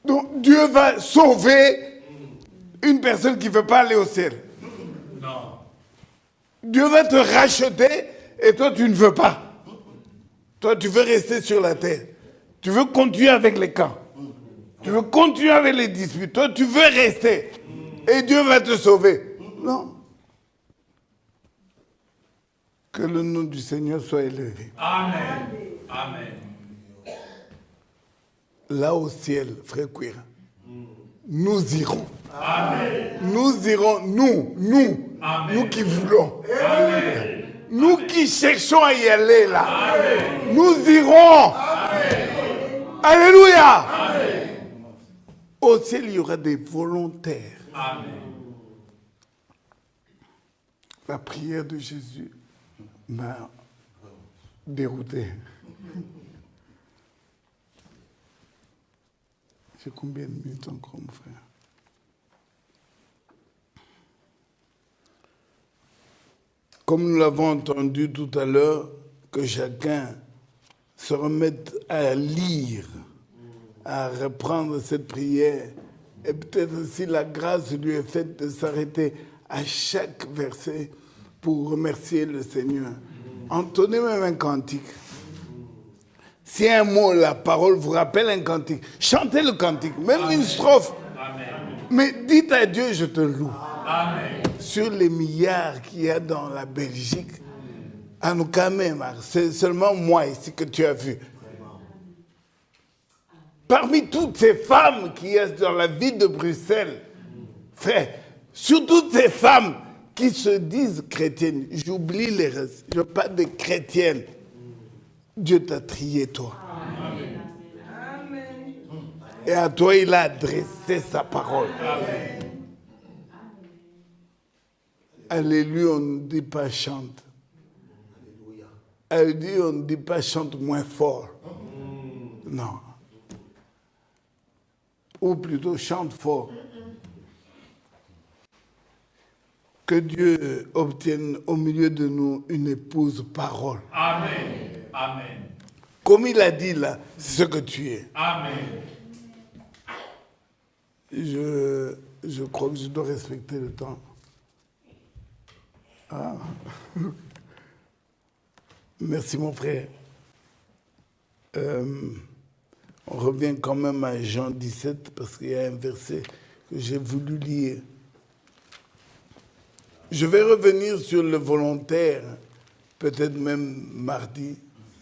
Donc, Dieu va sauver une personne qui ne veut pas aller au ciel. Non. Dieu va te racheter et toi, tu ne veux pas. Toi, tu veux rester sur la terre. Tu veux continuer avec les camps. Tu veux continuer avec les disputes. Toi, tu veux rester. Et Dieu va te sauver. Non. Que le nom du Seigneur soit élevé. Amen. Amen. Là au ciel, frère Queer, nous irons. Amen. Nous irons, nous qui voulons. Amen. Nous qui cherchons à y aller là. Nous irons. Alléluia. Au ciel, il y aura des volontaires. Amen. La prière de Jésus m'a dérouté. J'ai combien de minutes encore, mon frère? Comme nous l'avons entendu tout à l'heure, que chacun se remette à lire, à reprendre cette prière, et peut-être si la grâce lui est faite de s'arrêter à chaque verset pour remercier le Seigneur. Entonnez même un cantique. Si un mot, la parole vous rappelle un cantique, chantez le cantique, même une strophe. Amen. Mais dites à Dieu, je te loue. Amen. Sur les milliards qu'il y a dans la Belgique, à nous quand même, c'est seulement moi ici que tu as vu. Parmi toutes ces femmes qu'il y a dans la ville de Bruxelles, frère, sur toutes ces femmes qui se disent chrétiennes, j'oublie les restes, je parle de chrétiennes, Dieu t'a trié toi. Amen. Et à toi, il a adressé sa parole. Alléluia, on ne dit pas chante. Alléluia, on ne dit pas chante moins fort. Non. Ou plutôt chante fort. Que Dieu obtienne au milieu de nous une épouse parole. Amen. Amen. Comme il a dit là, c'est ce que tu es. Amen. Je crois que je dois respecter le temps. Ah. Merci mon frère. On revient quand même à Jean 17 parce qu'il y a un verset que j'ai voulu lire. Je vais revenir sur le volontaire, peut-être même mardi.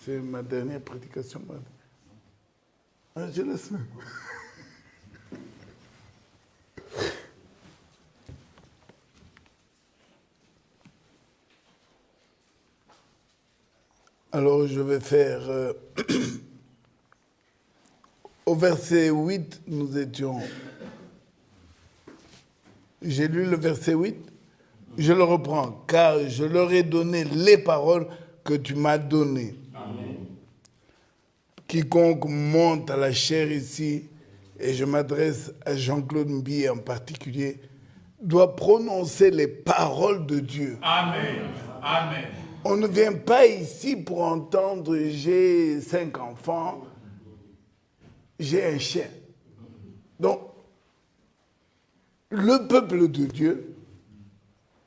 C'est ma dernière prédication mardi. Ah, je laisse. Alors je vais faire... au verset 8, nous étions... J'ai lu le verset 8. Je le reprends, car je leur ai donné les paroles que tu m'as données. Amen. Quiconque monte à la chair ici, et je m'adresse à Jean-Claude Mbi en particulier, doit prononcer les paroles de Dieu. Amen. Amen. On ne vient pas ici pour entendre « j'ai 5 enfants, j'ai un chien ». Donc, le peuple de Dieu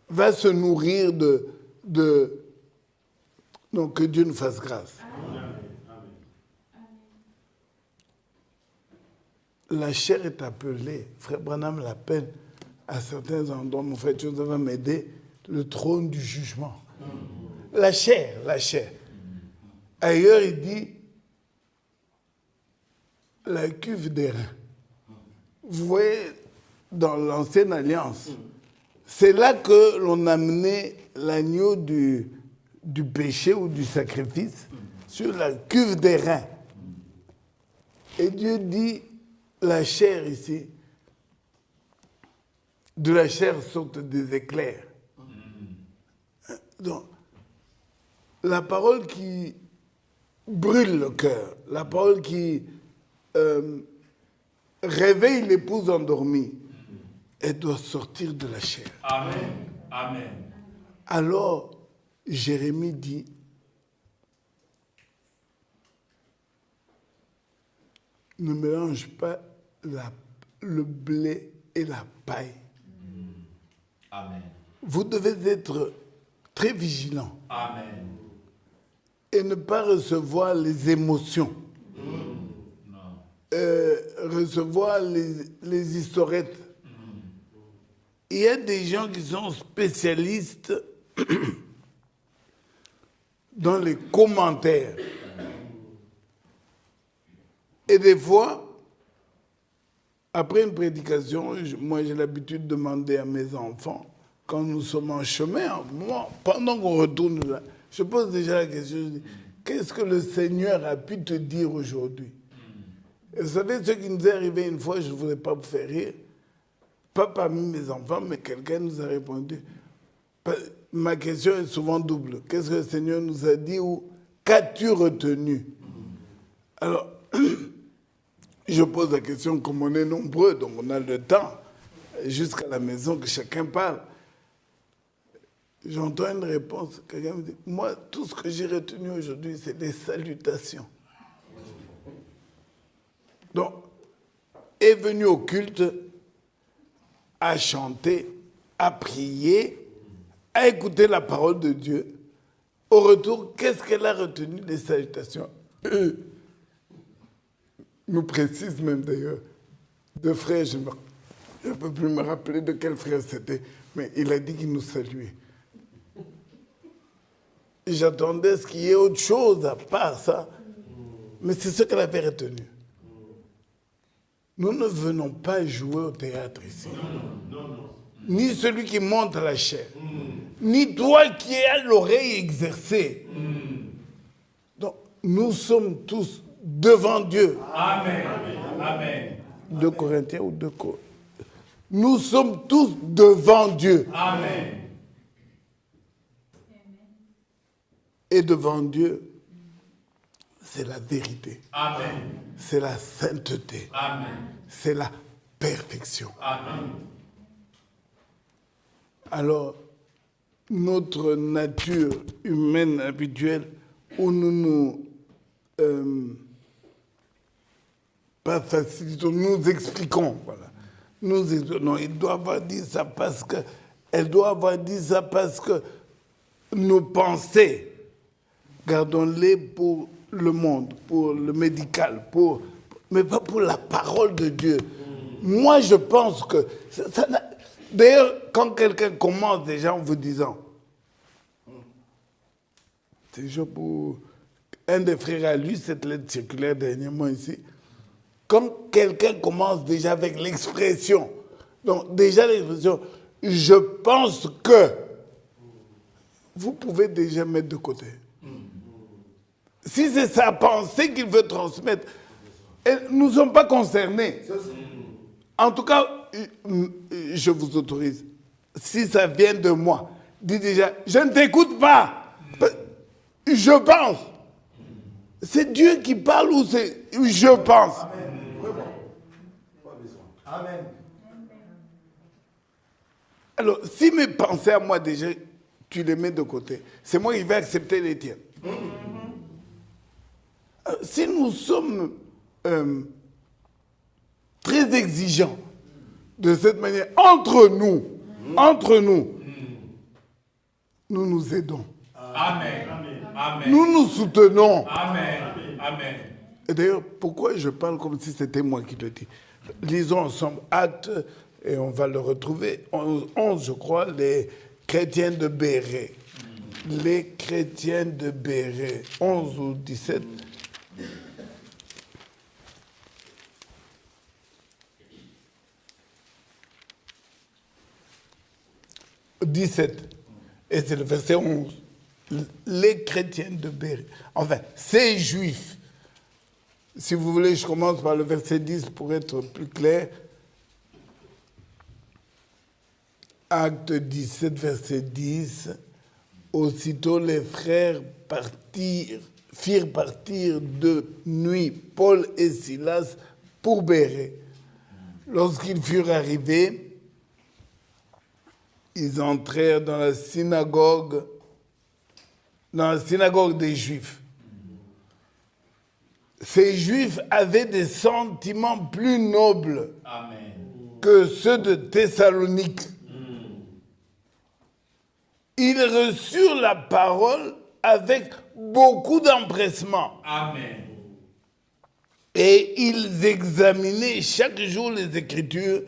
va se nourrir donc que Dieu nous fasse grâce. La chair est appelée, Frère Branham l'appelle à certains endroits, mon frère Joseph va m'aider, le trône du jugement. La chair, la chair. Ailleurs, il dit la cuve des reins. Vous voyez, dans l'ancienne alliance, c'est là que l'on amenait l'agneau du péché ou du sacrifice sur la cuve des reins. Et Dieu dit, la chair ici, de la chair sortent des éclairs. Donc, la parole qui brûle le cœur, la parole qui réveille l'épouse endormie, elle doit sortir de la chair. Amen. Amen. Alors, Jérémie dit, ne mélange pas le blé et la paille. Amen. Vous devez être très vigilant Amen. et ne pas recevoir les émotions, recevoir les historiettes. Il y a des gens qui sont spécialistes dans les commentaires. Et des fois, après une prédication, moi j'ai l'habitude de demander à mes enfants, quand nous sommes en chemin, moi, pendant qu'on retourne là, je pose déjà la question, je dis, qu'est-ce que le Seigneur a pu te dire aujourd'hui? Et vous savez, ce qui nous est arrivé une fois, je ne voudrais pas vous faire rire, pas parmi mes enfants, mais quelqu'un nous a répondu. Ma question est souvent double. Qu'est-ce que le Seigneur nous a dit ou qu'as-tu retenu? Alors, je pose la question comme on est nombreux, donc on a le temps, jusqu'à la maison, que chacun parle. J'entends une réponse, quelqu'un me dit, moi, tout ce que j'ai retenu aujourd'hui, c'est des salutations. Donc, est venu au culte, à chanter, à prier, à écouter la parole de Dieu. Au retour, qu'est-ce qu'elle a retenu des salutations? Nous précise même d'ailleurs, deux frères, je ne peux plus me rappeler de quel frère c'était, mais il a dit qu'il nous saluait. J'attendais à ce qu'il y ait autre chose à part ça, mais c'est ce qu'elle avait retenu. Nous ne venons pas jouer au théâtre ici. Ni celui qui monte à la chair, ni toi qui as l'oreille exercée. Donc, nous sommes tous devant Dieu. Amen. Amen. 2 Corinthiens ou 2 Corinthiens. Nous sommes tous devant Dieu. Amen. Et devant Dieu, c'est la vérité. Amen. C'est la sainteté. Amen. C'est la perfection. Amen. Alors, notre nature humaine habituelle, où nous pas facilitons, nous expliquons. Voilà. Nous expliquons. Non, il doit avoir dit ça parce que, elle doit avoir dit ça parce que nos pensées, gardons-les pour le monde, pour le médical, mais pas pour la parole de Dieu. Moi, je pense que... D'ailleurs, quand quelqu'un commence déjà en vous disant... C'est déjà pour... Un des frères a lu cette lettre circulaire dernièrement ici. Quand quelqu'un commence déjà avec l'expression, donc déjà l'expression, je pense que, vous pouvez déjà mettre de côté. Si c'est sa pensée qu'il veut transmettre, nous ne sommes pas concernés. En tout cas, je vous autorise. si ça vient de moi, dis déjà, je ne t'écoute pas. Je pense. C'est Dieu qui parle ou c'est je pense? Amen. Amen. Alors, si mes pensées à moi déjà, tu les mets de côté, c'est moi qui vais accepter les tiennes. Si nous sommes très exigeants de cette manière, entre nous, nous nous aidons. Amen. Amen. Nous nous soutenons. Amen. Amen. Et d'ailleurs, pourquoi je parle comme si c'était moi qui le dis? Lisons ensemble Actes, et on va le retrouver, 11 je crois, les chrétiens de Béret. Les chrétiens de Béret, 11 ou 17. « 17. Et c'est le verset 11. Les chrétiens de Béret. Enfin, ces juifs. Si vous voulez, je commence par le verset 10 pour être plus clair. Acte 17, verset 10. Aussitôt les frères firent partir de nuit Paul et Silas pour Béret. Lorsqu'ils furent arrivés, ils entrèrent dans la synagogue des Juifs. Ces Juifs avaient des sentiments plus nobles que ceux de Thessalonique. Ils reçurent la parole avec beaucoup d'empressement. Amen. Et ils examinaient chaque jour les Écritures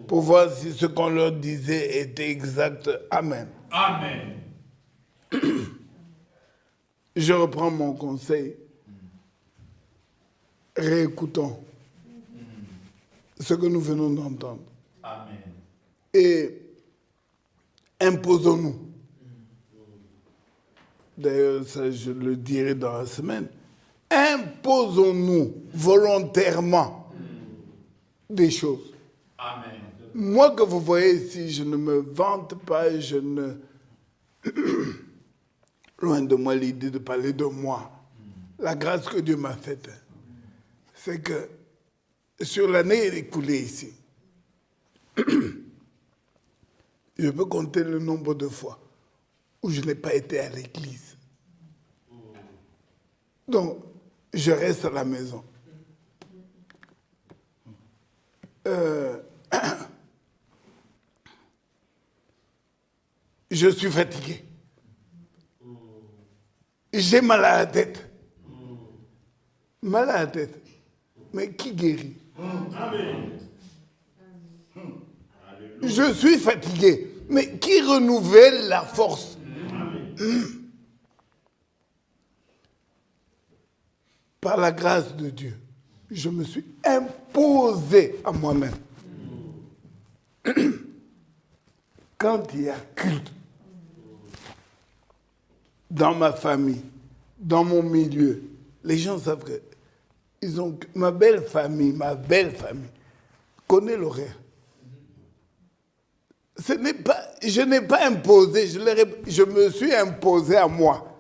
pour voir si ce qu'on leur disait était exact. Amen. Amen. Je reprends mon conseil. Réécoutons ce que nous venons d'entendre. Amen. Et imposons-nous. D'ailleurs, ça je le dirai dans la semaine. Imposons-nous volontairement des choses. Amen. Moi que vous voyez ici, je ne me vante pas, je ne... Loin de moi l'idée de parler de moi. La grâce que Dieu m'a faite, c'est que sur l'année écoulée ici, je peux compter le nombre de fois où je n'ai pas été à l'église. Donc, je reste à la maison. Je suis fatigué. J'ai mal à la tête. Mal à la tête. Mais qui guérit? Je suis fatigué. Mais qui renouvelle la force? Par la grâce de Dieu, je me suis imposé à moi-même. Quand il y a culte, dans ma famille, dans mon milieu, les gens savent que ma belle famille connaît l'horaire. Je n'ai pas imposé, je me suis imposé à moi.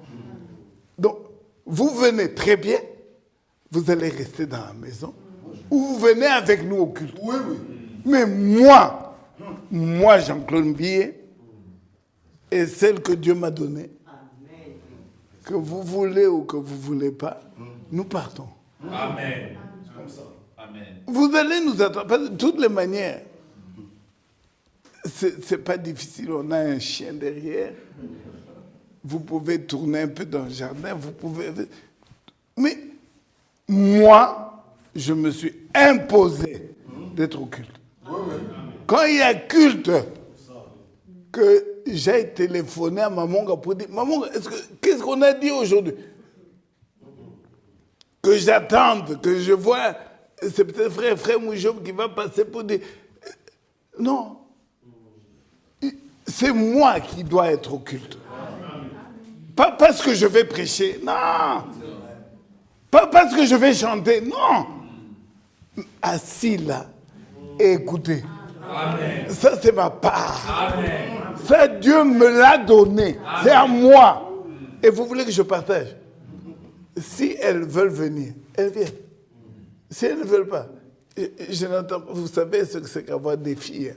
Donc, vous venez très bien, vous allez rester dans la maison, ou vous venez avec nous au culte. Oui, oui. Mais moi, Jean-Claude Mbillet, et celle que Dieu m'a donnée, que vous voulez ou que vous ne voulez pas, nous partons. Amen. Comme ça. Amen. Vous allez nous attendre, parce que de toutes les manières, c'est pas difficile, on a un chien derrière, vous pouvez tourner un peu dans le jardin, vous pouvez... Mais moi, je me suis imposé d'être au culte. Quand il y a culte, que j'ai téléphoné à Maman pour dire, Maman, qu'est-ce qu'on a dit aujourd'hui? Que j'attende, que je vois, c'est peut-être frère Moujoub qui va passer pour dire... Non. C'est moi qui dois être au culte. Pas parce que je vais prêcher, non. Pas parce que je vais chanter, non. Assis là et écoutez. Amen. Ça, c'est ma part. Amen. Ça, Dieu me l'a donné. C'est à moi. Et vous voulez que je partage? Si elles veulent venir, elles viennent. Si elles ne veulent pas, je n'entends pas. Vous savez ce que c'est qu'avoir des filles.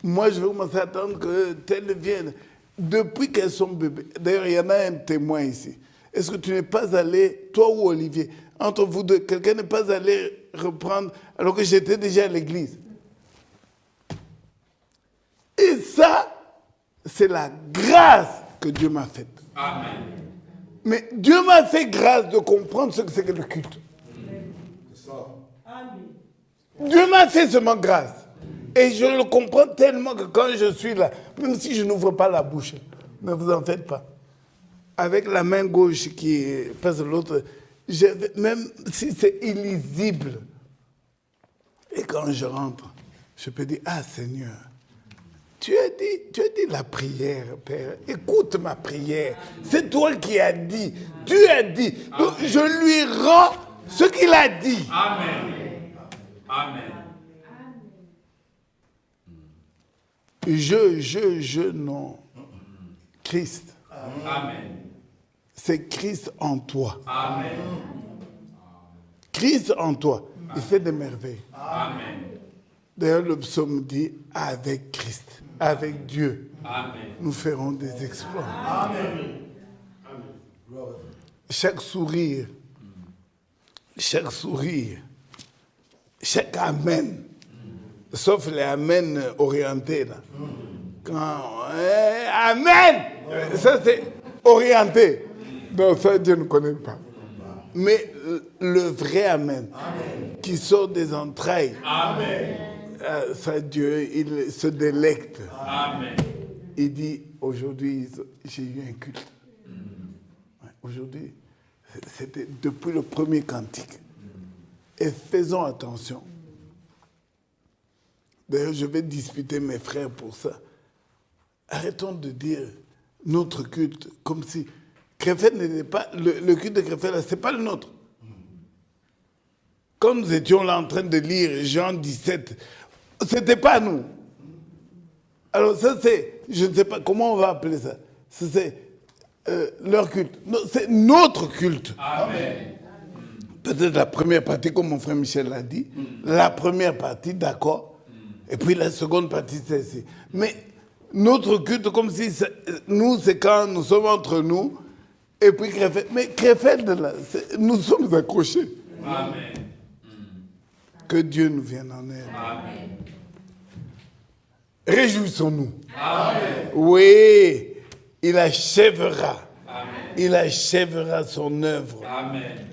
Moi, je vais commencer à attendre que telles viennent. Depuis qu'elles sont bébés. D'ailleurs, il y en a un témoin ici. Est-ce que tu n'es pas allé, toi ou Olivier, entre vous deux, quelqu'un n'est pas allé reprendre alors que j'étais déjà à l'église? Et ça, c'est la grâce que Dieu m'a faite. Amen. Mais Dieu m'a fait grâce de comprendre ce que c'est que le culte. C'est ça. Dieu m'a fait seulement grâce. Et je le comprends tellement que quand je suis là, même si je n'ouvre pas la bouche, ne vous en faites pas. Avec la main gauche qui passe l'autre, même si c'est illisible, et quand je rentre, je peux dire, ah Seigneur, tu as dit la prière, Père. Écoute ma prière. C'est toi qui as dit. Tu as dit. Donc, je lui rends ce qu'il a dit. Amen. Amen. Non. Christ. Amen. C'est Christ en toi. Amen. Christ en toi. Il fait des merveilles. Amen. D'ailleurs, le psaume dit, avec Christ, avec Dieu, Amen. nous ferons des exploits. Amen. Chaque sourire, chaque amen, sauf les amen orientés là. Quand, amen, ça c'est orienté. Donc ça Dieu ne connaît pas. Mais le vrai amen, qui sort des entrailles, Amen. ça Dieu, il se délecte. Amen. Il dit, aujourd'hui, j'ai eu un culte. Ouais, aujourd'hui, c'était depuis le premier cantique. Et faisons attention. D'ailleurs, je vais disputer mes frères pour ça. Arrêtons de dire notre culte comme si Krefeld n'était pas... Le culte de Krefeld, ce n'est pas le nôtre. Quand nous étions là en train de lire Jean 17, ce n'était pas nous. Alors ça c'est, je ne sais pas comment on va appeler ça. C'est leur culte. Non, c'est notre culte. Amen. Peut-être la première partie, comme mon frère Michel l'a dit. La première partie, d'accord. Et puis la seconde partie, c'est ici. Mais notre culte, comme si nous, c'est quand nous sommes entre nous. Et puis Krefeld. Mais Krefeld, là, nous sommes accrochés. Amen. Que Dieu nous vienne en aide. Amen. Réjouissons-nous. Amen. Oui, il achèvera. Amen. Il achèvera son œuvre. Amen.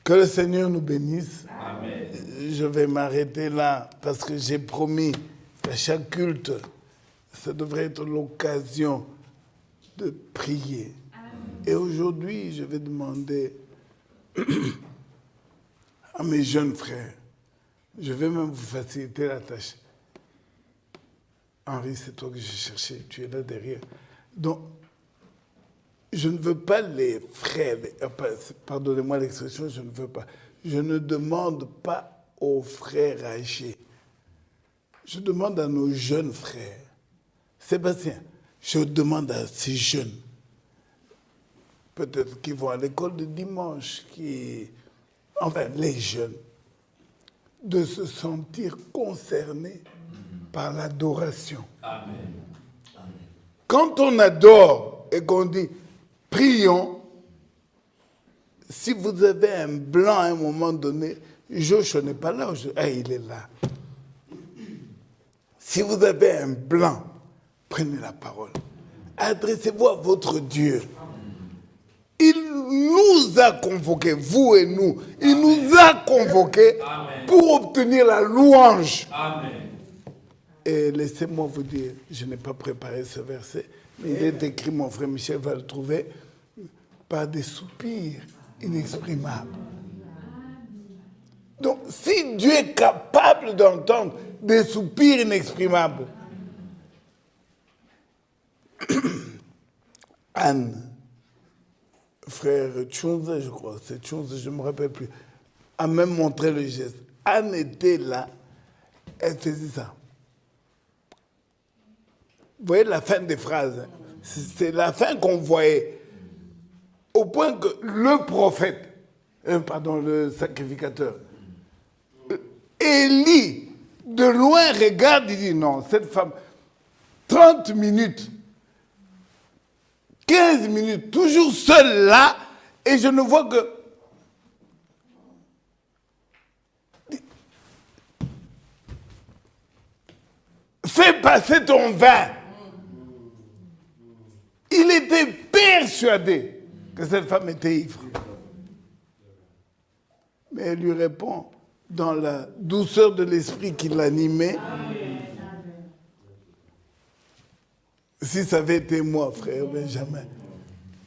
Que le Seigneur nous bénisse. Amen. Je vais m'arrêter là parce que j'ai promis qu'à chaque culte, ça devrait être l'occasion de prier. Et aujourd'hui, je vais demander à mes jeunes frères, je vais même vous faciliter la tâche. Henri, c'est toi que j'ai cherché, tu es là derrière. Donc, je ne veux pas les frères, pardonnez-moi l'expression, je ne veux pas. Je ne demande pas aux frères âgés. Je demande à nos jeunes frères. Sébastien, je demande à ces jeunes, peut-être qui vont à l'école de dimanche, enfin les jeunes, de se sentir concernés par l'adoration. Amen. Quand on adore et qu'on dit prions, si vous avez un blanc à un moment donné, Joshua n'est pas là, il est là. Si vous avez un blanc, prenez la parole. Adressez-vous à votre Dieu. Il nous a convoqués, vous et nous, il nous a convoqués pour obtenir la louange. Amen. Et laissez-moi vous dire, je n'ai pas préparé ce verset, mais il est écrit, mon frère Michel va le trouver, par des soupirs inexprimables. Donc, si Dieu est capable d'entendre des soupirs inexprimables, Anne, frère Tchunze, je crois, c'est Tchunze, je ne me rappelle plus, a même montré le geste. Anne était là, elle faisait ça. Vous voyez la fin des phrases, c'est la fin qu'on voyait. Au point que le prophète, le sacrificateur, Élie, de loin regarde, il dit non, cette femme, 30 minutes, 15 minutes, toujours seule là, et je ne vois que... Fais passer ton vin. Il était persuadé que cette femme était ivre. Mais elle lui répond dans la douceur de l'esprit qui l'animait. Si ça avait été moi, frère Benjamin,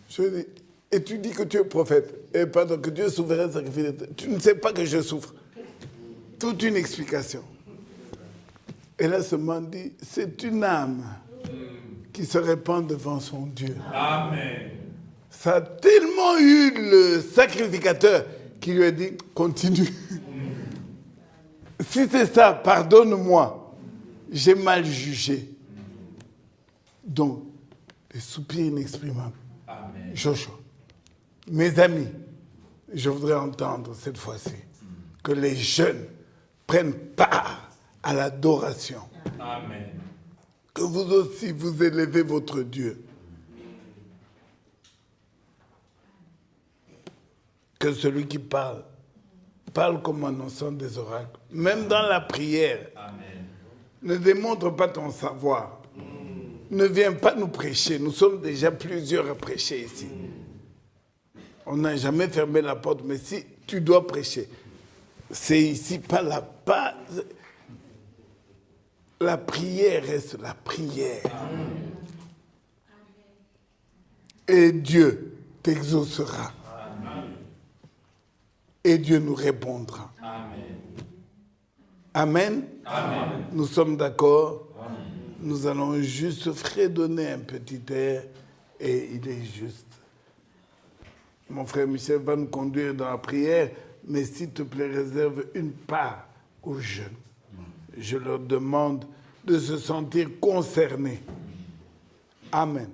je dis, et tu dis que tu es prophète, et pardon, que Dieu est souverain sacrificateur, tu ne sais pas que je souffre. Toute une explication. Et là, ce moment dit, c'est une âme qui se répand devant son Dieu. Amen. Ça a tellement eu le sacrificateur qui lui a dit, continue. Si c'est ça, pardonne-moi. J'ai mal jugé. Donc, des soupirs inexprimables. Amen. Joshua, mes amis, je voudrais entendre cette fois-ci que les jeunes prennent part à l'adoration. Amen. Que vous aussi, vous élevez votre Dieu. Que celui qui parle, parle comme annonçant des oracles. Même dans la prière, Amen. ne démontre pas ton savoir. Ne viens pas nous prêcher. Nous sommes déjà plusieurs à prêcher ici. On n'a jamais fermé la porte, mais si tu dois prêcher, c'est ici, pas la base. La prière reste la prière. Amen. Et Dieu t'exaucera. Amen. Et Dieu nous répondra. Amen. Amen. Amen. Nous sommes d'accord. Nous allons juste fredonner un petit air et il est juste. Mon frère Michel va nous conduire dans la prière, mais s'il te plaît, réserve une part aux jeunes. Je leur demande de se sentir concernés. Amen.